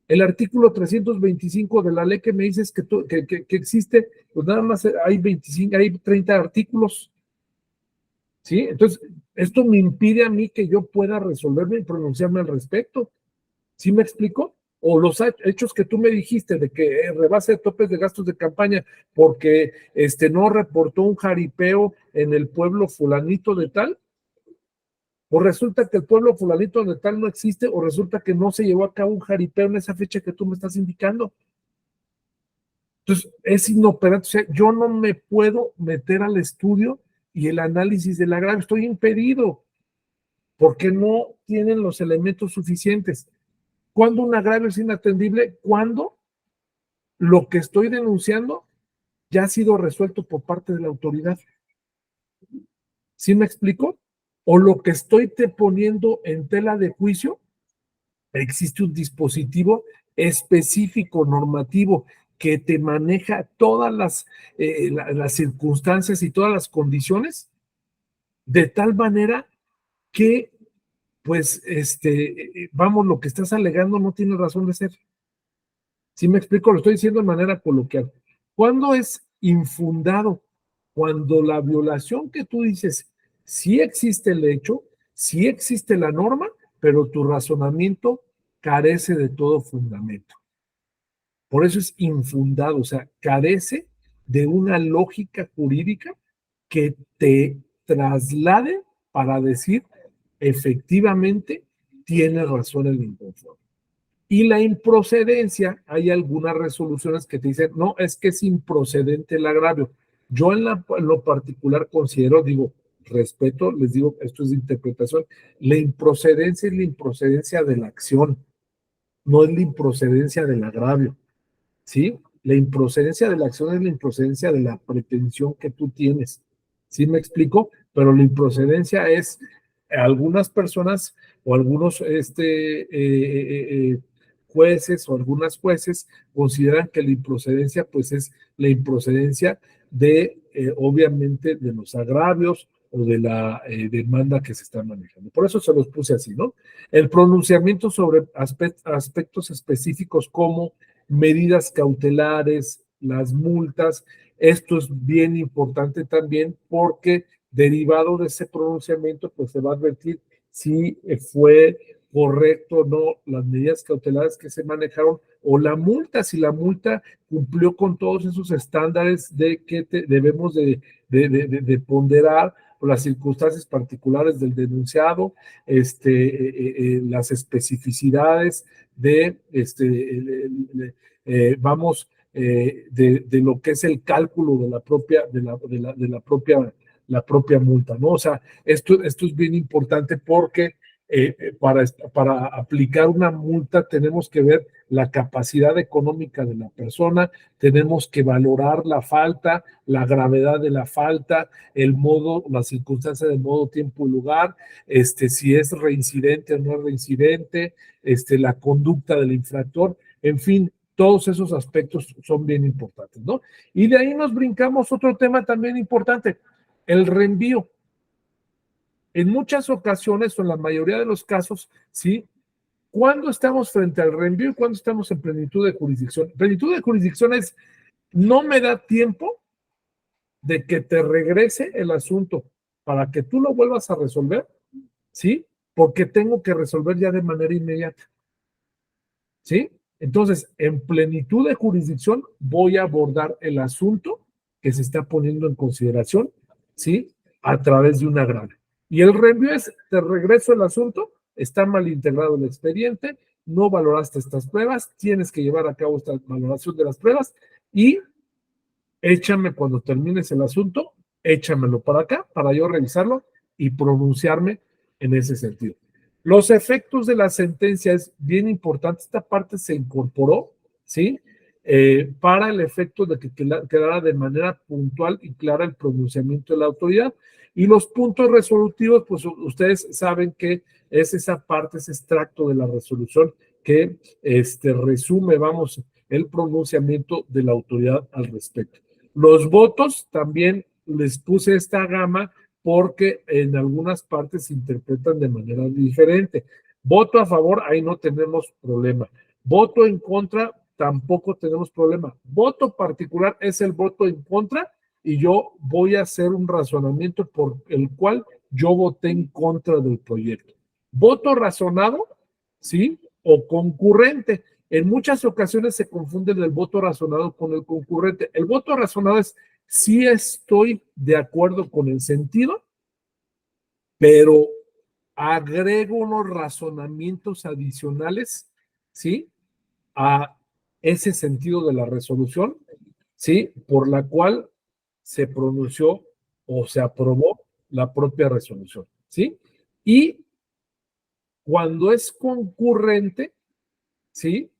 El artículo 325 de la ley que me dices que existe, pues nada más hay 30 artículos. ¿Sí? Entonces, esto me impide a mí que yo pueda resolverme y pronunciarme al respecto. ¿Sí me explico? O los hechos que tú me dijiste de que rebase topes de gastos de campaña porque no reportó un jaripeo en el pueblo fulanito de tal, o resulta que el pueblo fulanito de tal no existe, o resulta que no se llevó a cabo un jaripeo en esa fecha que tú me estás indicando. Entonces, es inoperante. O sea, yo no me puedo meter al estudio y el análisis del agravio, estoy impedido, porque no tienen los elementos suficientes. ¿Cuándo un agravio es inatendible? Cuando lo que estoy denunciando ya ha sido resuelto por parte de la autoridad. ¿Sí me explico? O lo que estoy poniendo en tela de juicio, existe un dispositivo específico, normativo, que te maneja todas las circunstancias y todas las condiciones, de tal manera que, pues, vamos, lo que estás alegando no tiene razón de ser. ¿Sí me explico? Lo estoy diciendo de manera coloquial. ¿Cuándo es infundado? Cuando la violación que tú dices, sí existe el hecho, sí existe la norma, pero tu razonamiento carece de todo fundamento. Por eso es infundado, o sea, carece de una lógica jurídica que te traslade para decir, efectivamente, tiene razón el inconforme. Y la improcedencia, hay algunas resoluciones que te dicen, no, es que es improcedente el agravio. Yo en lo particular considero, digo, respeto, les digo, esto es de interpretación, la improcedencia es la improcedencia de la acción, no es la improcedencia del agravio, ¿sí? La improcedencia de la acción es la improcedencia de la pretensión que tú tienes, ¿sí me explico? Pero la improcedencia es algunas personas o algunos jueces o algunas jueces consideran que la improcedencia pues es la improcedencia de obviamente de los agravios o de la demanda que se está manejando. Por eso se los puse así, ¿no? El pronunciamiento sobre aspectos específicos como medidas cautelares, las multas, esto es bien importante también porque derivado de ese pronunciamiento pues se va a advertir si fue correcto o no las medidas cautelares que se manejaron o la multa, si la multa cumplió con todos esos estándares de que debemos de ponderar por las circunstancias particulares del denunciado, las especificidades de, de lo que es el cálculo de la propia multa, ¿no? O sea, esto es bien importante porque para aplicar una multa tenemos que ver la capacidad económica de la persona, tenemos que valorar la falta, la gravedad de la falta, el modo, la circunstancia del modo, tiempo y lugar, si es reincidente o no es reincidente, la conducta del infractor, en fin, todos esos aspectos son bien importantes, ¿no? Y de ahí nos brincamos otro tema también importante, el reenvío. En muchas ocasiones, o en la mayoría de los casos, ¿sí? ¿Cuándo estamos frente al reenvío y cuándo estamos en plenitud de jurisdicción? Plenitud de jurisdicción es, no me da tiempo de que te regrese el asunto para que tú lo vuelvas a resolver, ¿sí? Porque tengo que resolver ya de manera inmediata, ¿sí? Entonces, en plenitud de jurisdicción voy a abordar el asunto que se está poniendo en consideración, ¿sí? A través de un agravio. Y el reenvío es, te regreso el asunto, está mal integrado el expediente, no valoraste estas pruebas, tienes que llevar a cabo esta valoración de las pruebas y échame cuando termines el asunto, échamelo para acá, para yo revisarlo y pronunciarme en ese sentido. Los efectos de la sentencia es bien importante, esta parte se incorporó, ¿sí? Para el efecto de que quedara de manera puntual y clara el pronunciamiento de la autoridad. Y los puntos resolutivos, pues ustedes saben que es esa parte, ese extracto de la resolución que resume, vamos, el pronunciamiento de la autoridad al respecto. Los votos también les puse esta gama porque en algunas partes se interpretan de manera diferente. Voto a favor, ahí no tenemos problema. Voto en contra, tampoco tenemos problema. Voto particular es el voto en contra y yo voy a hacer un razonamiento por el cual yo voté en contra del proyecto. Voto razonado, ¿sí? O concurrente. En muchas ocasiones se confunde el voto razonado con el concurrente. El voto razonado es sí estoy de acuerdo con el sentido, pero agrego unos razonamientos adicionales, ¿sí? A ese sentido de la resolución, ¿sí? Por la cual se pronunció o se aprobó la propia resolución, ¿sí? Y cuando es concurrente, ¿sí?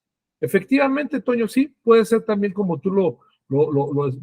Efectivamente, Toño, sí, puede ser también como tú lo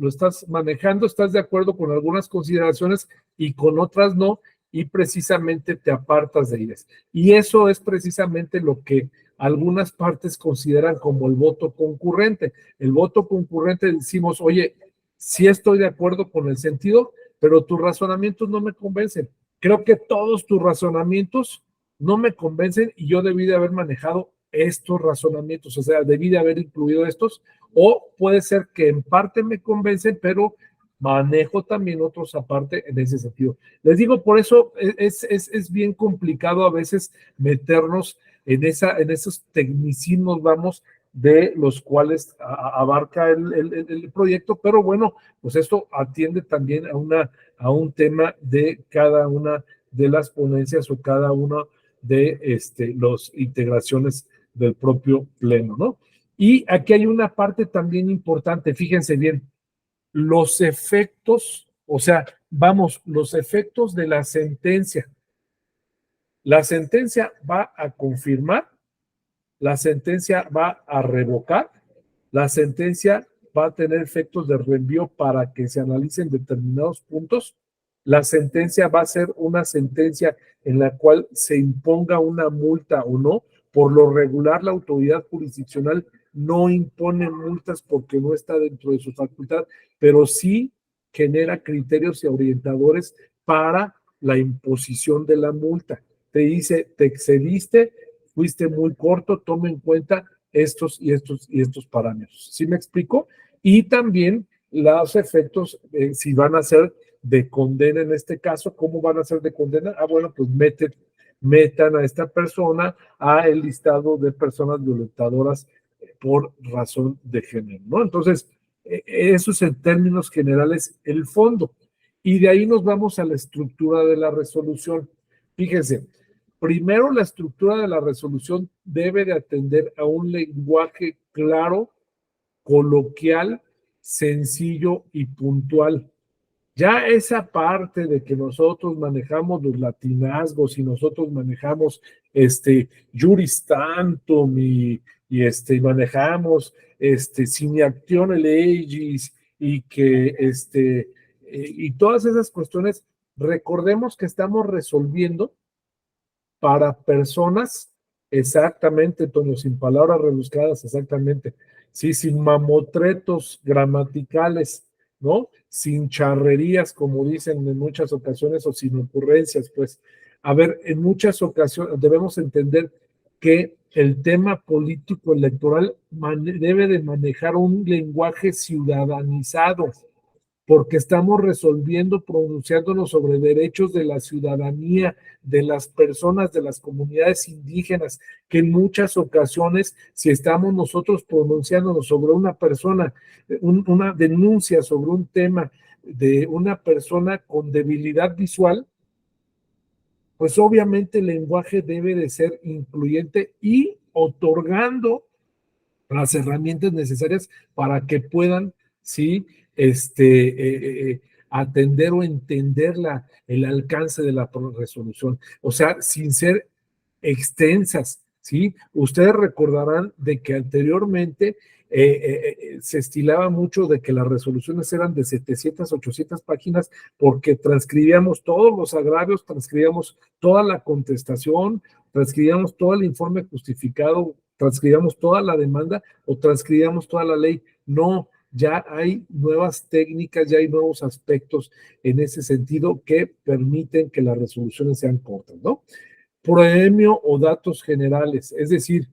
estás manejando, estás de acuerdo con algunas consideraciones y con otras no, y precisamente te apartas de ellas. Y eso es precisamente lo que algunas partes consideran como el voto concurrente. El voto concurrente decimos, oye, sí estoy de acuerdo con el sentido, pero tus razonamientos no me convencen. Creo que todos tus razonamientos no me convencen y yo debí de haber manejado estos razonamientos, o sea, debí de haber incluido estos, o puede ser que en parte me convencen, pero manejo también otros aparte en ese sentido. Les digo, por eso es bien complicado a veces meternos en esos tecnicismos, vamos, de los cuales abarca el proyecto, pero bueno, pues esto atiende también a un tema de cada una de las ponencias o cada una de las integraciones del propio pleno, ¿no? Y aquí hay una parte también importante, fíjense bien, los efectos, o sea, vamos, los efectos de la sentencia. La sentencia va a confirmar, la sentencia va a revocar, la sentencia va a tener efectos de reenvío para que se analicen determinados puntos. La sentencia va a ser una sentencia en la cual se imponga una multa o no. Por lo regular, la autoridad jurisdiccional no impone multas porque no está dentro de su facultad, pero sí genera criterios y orientadores para la imposición de la multa. Te dice, te excediste, fuiste muy corto, toma en cuenta estos y estos parámetros. ¿Sí me explico? Y también los efectos, si van a ser de condena en este caso, ¿cómo van a ser de condena? Ah, bueno, pues metan a esta persona a el listado de personas violentadoras por razón de género, ¿no? Entonces, eso es en términos generales el fondo. Y de ahí nos vamos a la estructura de la resolución. Fíjense, primero la estructura de la resolución debe de atender a un lenguaje claro, coloquial, sencillo y puntual. Ya esa parte de que nosotros manejamos los latinazgos y nosotros manejamos juris tantum y manejamos sine actione legis y que y todas esas cuestiones, recordemos que estamos resolviendo para personas, exactamente, Toño, sin palabras rebuscadas, exactamente, sí, sin mamotretos gramaticales, ¿no? sin charrerías, como dicen en muchas ocasiones, o sin ocurrencias, pues. A ver, en muchas ocasiones debemos entender que el tema político electoral debe de manejar un lenguaje ciudadanizado, porque estamos resolviendo, pronunciándonos sobre derechos de la ciudadanía, de las personas, de las comunidades indígenas, que en muchas ocasiones, si estamos nosotros pronunciándonos sobre una persona, una denuncia sobre un tema de una persona con debilidad visual, pues obviamente el lenguaje debe de ser incluyente y otorgando las herramientas necesarias para que puedan, sí, atender o entender el alcance de la resolución. O sea, sin ser extensas, ¿sí? Ustedes recordarán de que anteriormente se estilaba mucho de que las resoluciones eran de 700, 800 páginas porque transcribíamos todos los agravios, transcribíamos toda la contestación, transcribíamos todo el informe justificado, transcribíamos toda la demanda o transcribíamos toda la ley. No, ya hay nuevas técnicas, ya hay nuevos aspectos en ese sentido que permiten que las resoluciones sean cortas, ¿no? Proemio o datos generales, es decir,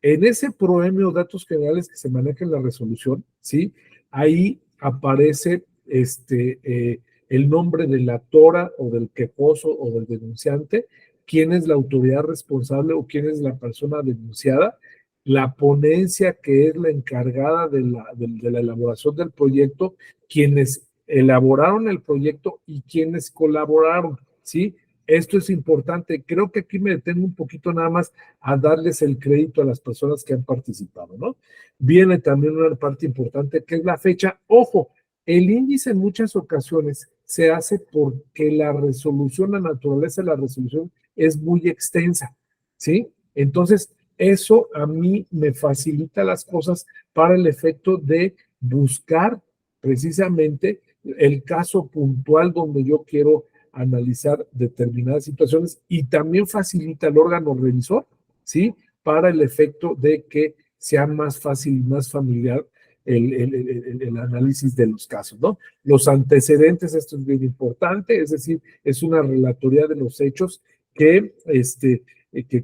en ese proemio o datos generales que se maneja en la resolución, ¿sí? Ahí aparece el nombre de la actora o del quejoso o del denunciante, quién es la autoridad responsable o quién es la persona denunciada, la ponencia que es la encargada de la elaboración del proyecto, quienes elaboraron el proyecto y quienes colaboraron, ¿sí? Esto es importante. Creo que aquí me detengo un poquito nada más a darles el crédito a las personas que han participado, ¿no? Viene también una parte importante que es la fecha. Ojo, el índice en muchas ocasiones se hace porque la resolución, la naturaleza de la resolución es muy extensa, ¿sí? Entonces, eso a mí me facilita las cosas para el efecto de buscar precisamente el caso puntual donde yo quiero analizar determinadas situaciones y también facilita al órgano revisor, ¿sí? Para el efecto de que sea más fácil y más familiar el análisis de los casos, ¿no? Los antecedentes, esto es bien importante, es decir, es una relatoría de los hechos que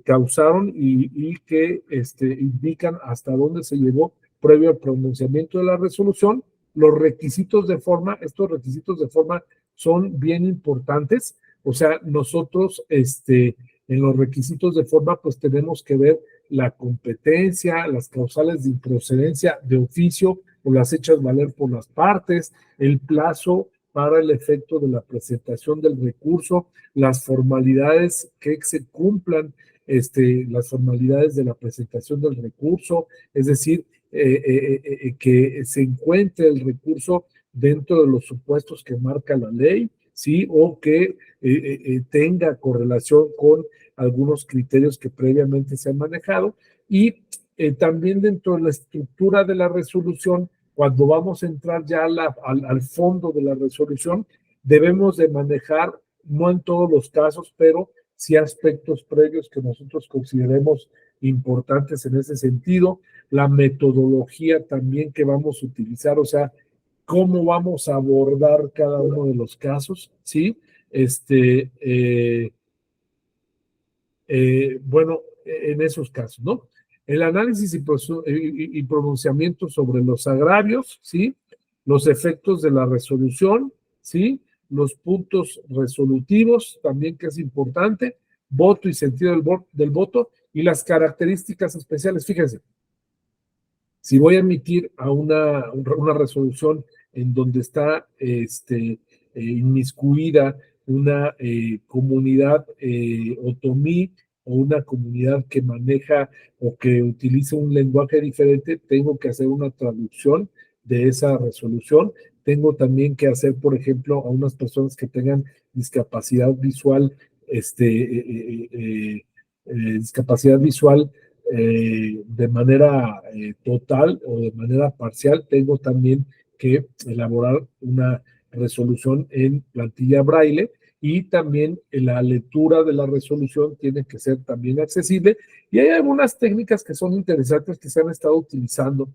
causaron y que indican hasta dónde se llegó previo al pronunciamiento de la resolución. Los requisitos de forma, estos requisitos de forma son bien importantes, o sea, nosotros en los requisitos de forma pues tenemos que ver la competencia, las causales de improcedencia de oficio o las hechas valer por las partes, el plazo para el efecto de la presentación del recurso, las formalidades que se cumplan, las formalidades de la presentación del recurso, es decir, que se encuentre el recurso dentro de los supuestos que marca la ley, ¿sí? O que tenga correlación con algunos criterios que previamente se han manejado. Y también dentro de la estructura de la resolución, cuando vamos a entrar ya al fondo de la resolución, debemos de manejar, no en todos los casos, pero sí aspectos previos que nosotros consideremos importantes en ese sentido, la metodología también que vamos a utilizar, o sea, cómo vamos a abordar cada uno de los casos, ¿sí? Bueno, en esos casos, ¿no? El análisis y pronunciamiento sobre los agravios, ¿sí? Los efectos de la resolución, ¿sí? Los puntos resolutivos, también que es importante, voto y sentido del voto, y las características especiales. Fíjense, si voy a emitir a una resolución en donde está inmiscuida una comunidad otomí o una comunidad que maneja o que utiliza un lenguaje diferente, tengo que hacer una traducción de esa resolución. Tengo también que hacer, por ejemplo, a unas personas que tengan discapacidad visual, discapacidad visual de manera total o de manera parcial, tengo también que elaborar una resolución en plantilla braille y también la lectura de la resolución tiene que ser también accesible. Y hay algunas técnicas que son interesantes que se han estado utilizando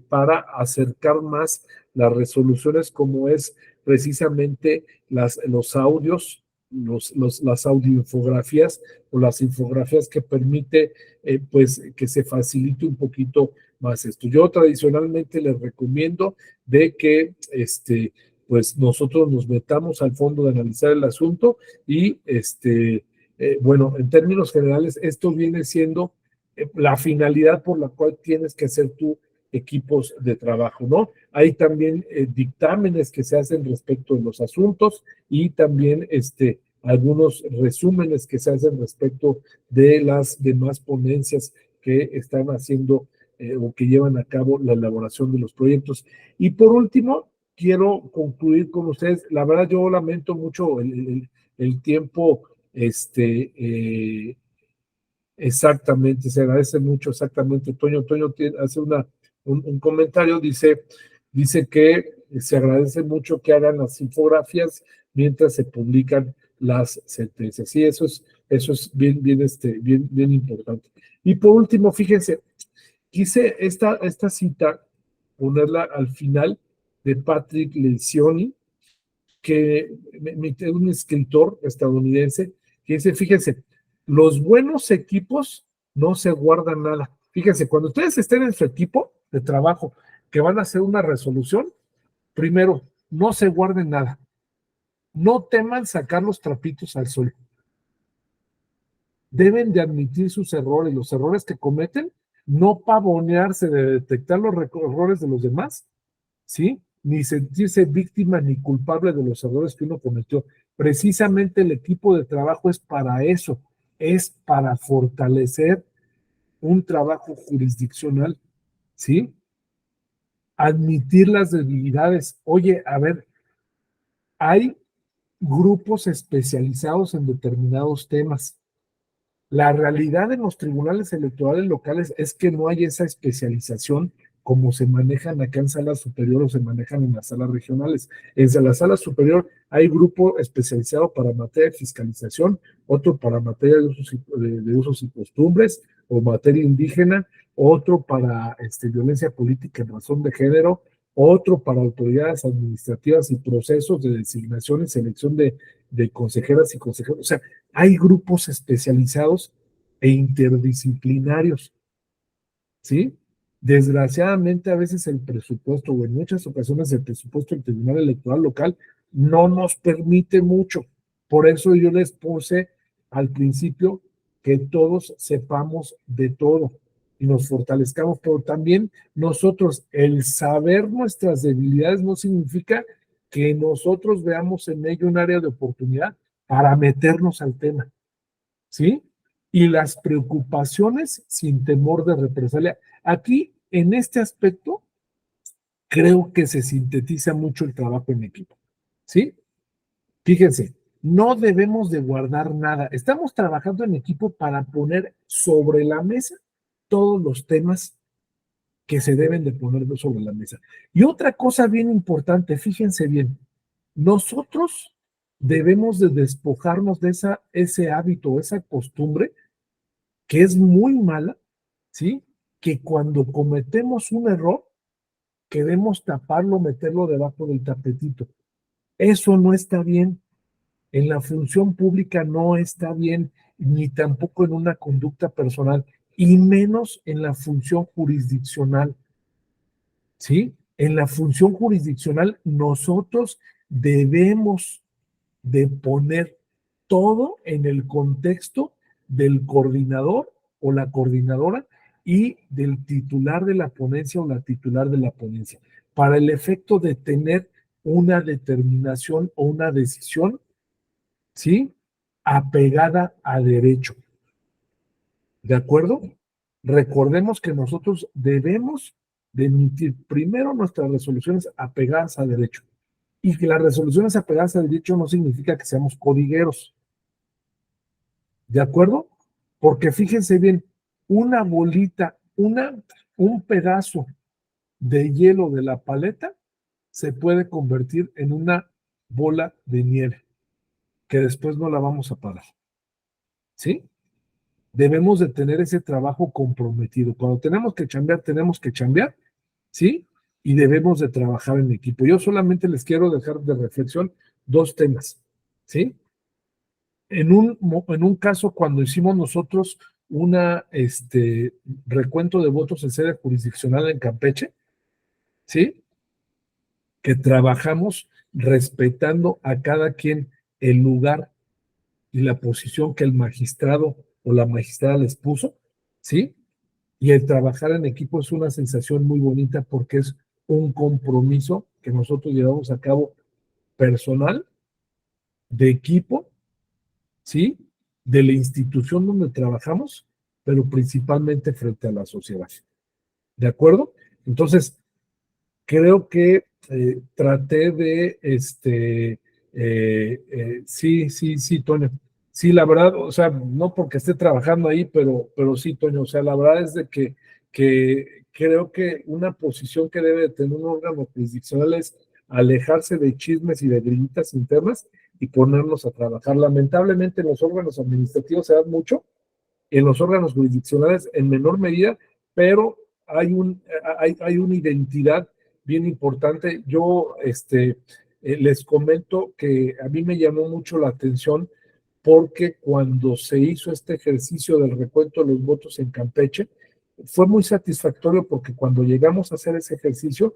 para acercar más las resoluciones, como es precisamente los audios, las audioinfografías o las infografías que permite pues que se facilite un poquito más esto. Yo tradicionalmente les recomiendo de que pues nosotros nos metamos al fondo de analizar el asunto y bueno, en términos generales, esto viene siendo la finalidad por la cual tienes que hacer tú equipos de trabajo, ¿no? Hay también dictámenes que se hacen respecto de los asuntos y también algunos resúmenes que se hacen respecto de las demás ponencias que están haciendo o que llevan a cabo la elaboración de los proyectos. Y por último, quiero concluir con ustedes. La verdad, yo lamento mucho el tiempo, exactamente, se agradece mucho, exactamente. Toño hace un comentario, dice que se agradece mucho que hagan las infografías mientras se publican las sentencias. Sí, eso es bien importante. Y por último, fíjense, quise esta cita ponerla al final de Patrick Lencioni, que es un escritor estadounidense, que dice, fíjense, los buenos equipos no se guardan nada. Fíjense, cuando ustedes estén en su equipo de trabajo que van a hacer una resolución, primero, no se guarden nada. No teman sacar los trapitos al sol. Deben de admitir sus errores, los errores que cometen, no pavonearse de detectar los errores de los demás, ¿sí? Ni sentirse víctima ni culpable de los errores que uno cometió. Precisamente el equipo de trabajo es para eso, es para fortalecer un trabajo jurisdiccional, ¿sí? Admitir las debilidades. Oye, a ver, hay grupos especializados en determinados temas. La realidad en los tribunales electorales locales es que no hay esa especialización como se manejan acá en sala superior o se manejan en las salas regionales. En la sala superior hay grupo especializado para materia de fiscalización, otro para materia de usos y costumbres o materia indígena, otro para violencia política en razón de género, otro para autoridades administrativas y procesos de designación y selección de consejeras y consejeros. O sea, hay grupos especializados e interdisciplinarios, ¿sí? Desgraciadamente, a veces el presupuesto, o en muchas ocasiones el presupuesto del Tribunal Electoral Local no nos permite mucho. Por eso yo les puse al principio que todos sepamos de todo y nos fortalezcamos, pero también nosotros, el saber nuestras debilidades no significa que nosotros veamos en ello un área de oportunidad para meternos al tema, ¿sí? Y las preocupaciones sin temor de represalia. Aquí, en este aspecto, creo que se sintetiza mucho el trabajo en equipo, ¿sí? Fíjense, no debemos de guardar nada. Estamos trabajando en equipo para poner sobre la mesa todos los temas que se deben de poner sobre la mesa. Y otra cosa bien importante, fíjense bien, nosotros debemos de despojarnos de ese hábito, esa costumbre que es muy mala, ¿sí? Que cuando cometemos un error, queremos taparlo, meterlo debajo del tapetito. Eso no está bien. En la función pública no está bien, ni tampoco en una conducta personal, y menos en la función jurisdiccional, ¿sí? En la función jurisdiccional nosotros debemos de poner todo en el contexto del coordinador o la coordinadora y del titular de la ponencia o la titular de la ponencia, para el efecto de tener una determinación o una decisión, ¿sí? Apegada a derecho. ¿De acuerdo? Recordemos que nosotros debemos de emitir primero nuestras resoluciones apegadas a derecho. Y que las resoluciones apegadas a derecho no significa que seamos codigueros. ¿De acuerdo? Porque fíjense bien, una bolita, un pedazo de hielo de la paleta se puede convertir en una bola de nieve que después no la vamos a parar. ¿Sí? Debemos de tener ese trabajo comprometido. Cuando tenemos que chambear ¿sí? Y debemos de trabajar en equipo. Yo solamente les quiero dejar de reflexión 2 temas, ¿sí? En un caso, cuando hicimos nosotros una recuento de votos en sede jurisdiccional en Campeche, ¿sí? Que trabajamos respetando a cada quien el lugar y la posición que el magistrado o la magistrada les puso, ¿sí? Y el trabajar en equipo es una sensación muy bonita porque es un compromiso que nosotros llevamos a cabo personal, de equipo, ¿sí? De la institución donde trabajamos, pero principalmente frente a la sociedad. ¿De acuerdo? Entonces, creo que traté de, sí, Toño. Sí, la verdad, o sea, no porque esté trabajando ahí, pero sí, Toño, o sea, la verdad es de que creo que una posición que debe de tener un órgano jurisdiccional es alejarse de chismes y de grillitas internas y ponernos a trabajar. Lamentablemente en los órganos administrativos se da mucho, en los órganos jurisdiccionales en menor medida, pero hay una identidad bien importante. Yo les comento que a mí me llamó mucho la atención porque cuando se hizo este ejercicio del recuento de los votos en Campeche, fue muy satisfactorio porque cuando llegamos a hacer ese ejercicio,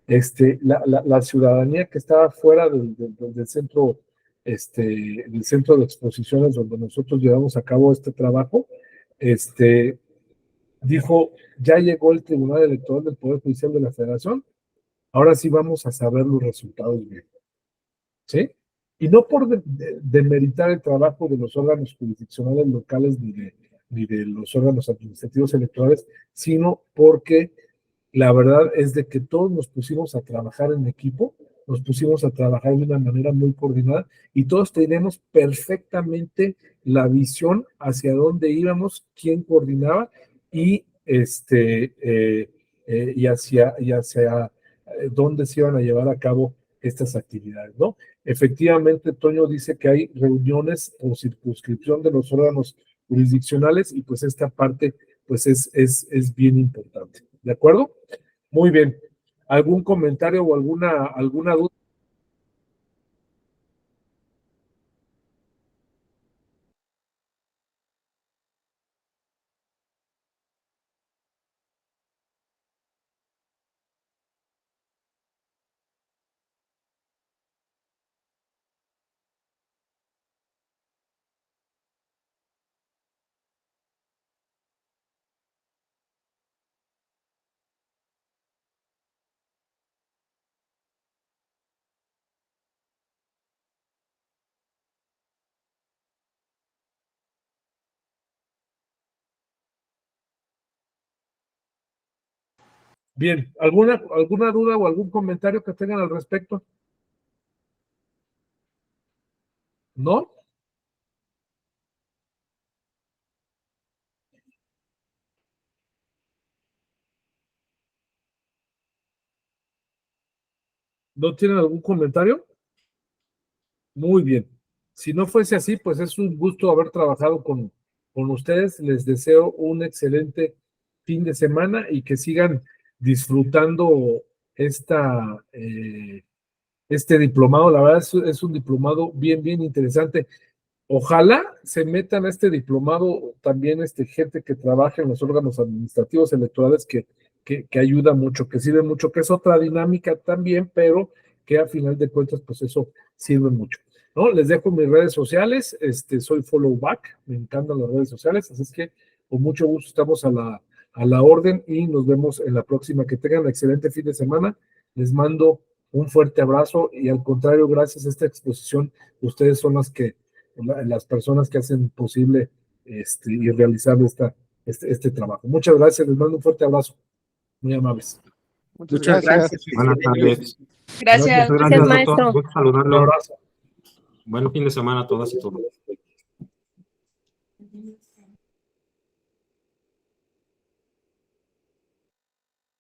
la ciudadanía que estaba fuera del centro, del centro de exposiciones donde nosotros llevamos a cabo este trabajo, dijo, ya llegó el Tribunal Electoral del Poder Judicial de la Federación, ahora sí vamos a saber los resultados bien, ¿sí? Y no por demeritar el trabajo de los órganos jurisdiccionales locales ni de los órganos administrativos electorales, sino porque la verdad es de que todos nos pusimos a trabajar en equipo, nos pusimos a trabajar de una manera muy coordinada y todos tenemos perfectamente la visión hacia dónde íbamos, quién coordinaba y hacia dónde se iban a llevar a cabo estas actividades, ¿no? Efectivamente, Toño dice que hay reuniones por circunscripción de los órganos jurisdiccionales y pues esta parte pues es bien importante, ¿de acuerdo? Muy bien. ¿Algún comentario o alguna duda? Bien, ¿alguna duda o algún comentario que tengan al respecto? ¿No? ¿No tienen algún comentario? Muy bien. Si no fuese así, pues es un gusto haber trabajado con ustedes. Les deseo un excelente fin de semana y que sigan disfrutando este diplomado. La verdad es un diplomado bien interesante. Ojalá se metan a este diplomado también gente que trabaja en los órganos administrativos electorales que ayuda mucho, que sirve mucho, que es otra dinámica también, pero que a final de cuentas, pues eso sirve mucho, ¿no? Les dejo mis redes sociales, soy Followback, me encantan las redes sociales, así es que con mucho gusto estamos a la orden y nos vemos en la próxima. Que tengan un excelente fin de semana, les mando un fuerte abrazo y al contrario, gracias a esta exposición, ustedes son las personas que hacen posible y realizar este trabajo. Muchas gracias, les mando un fuerte abrazo. Muy amables. Muchas gracias. Buenas tardes. Gracias. Gracias, maestro. Doctor. Gusto saludarlo. Un abrazo. Buen fin de semana a todas y todos.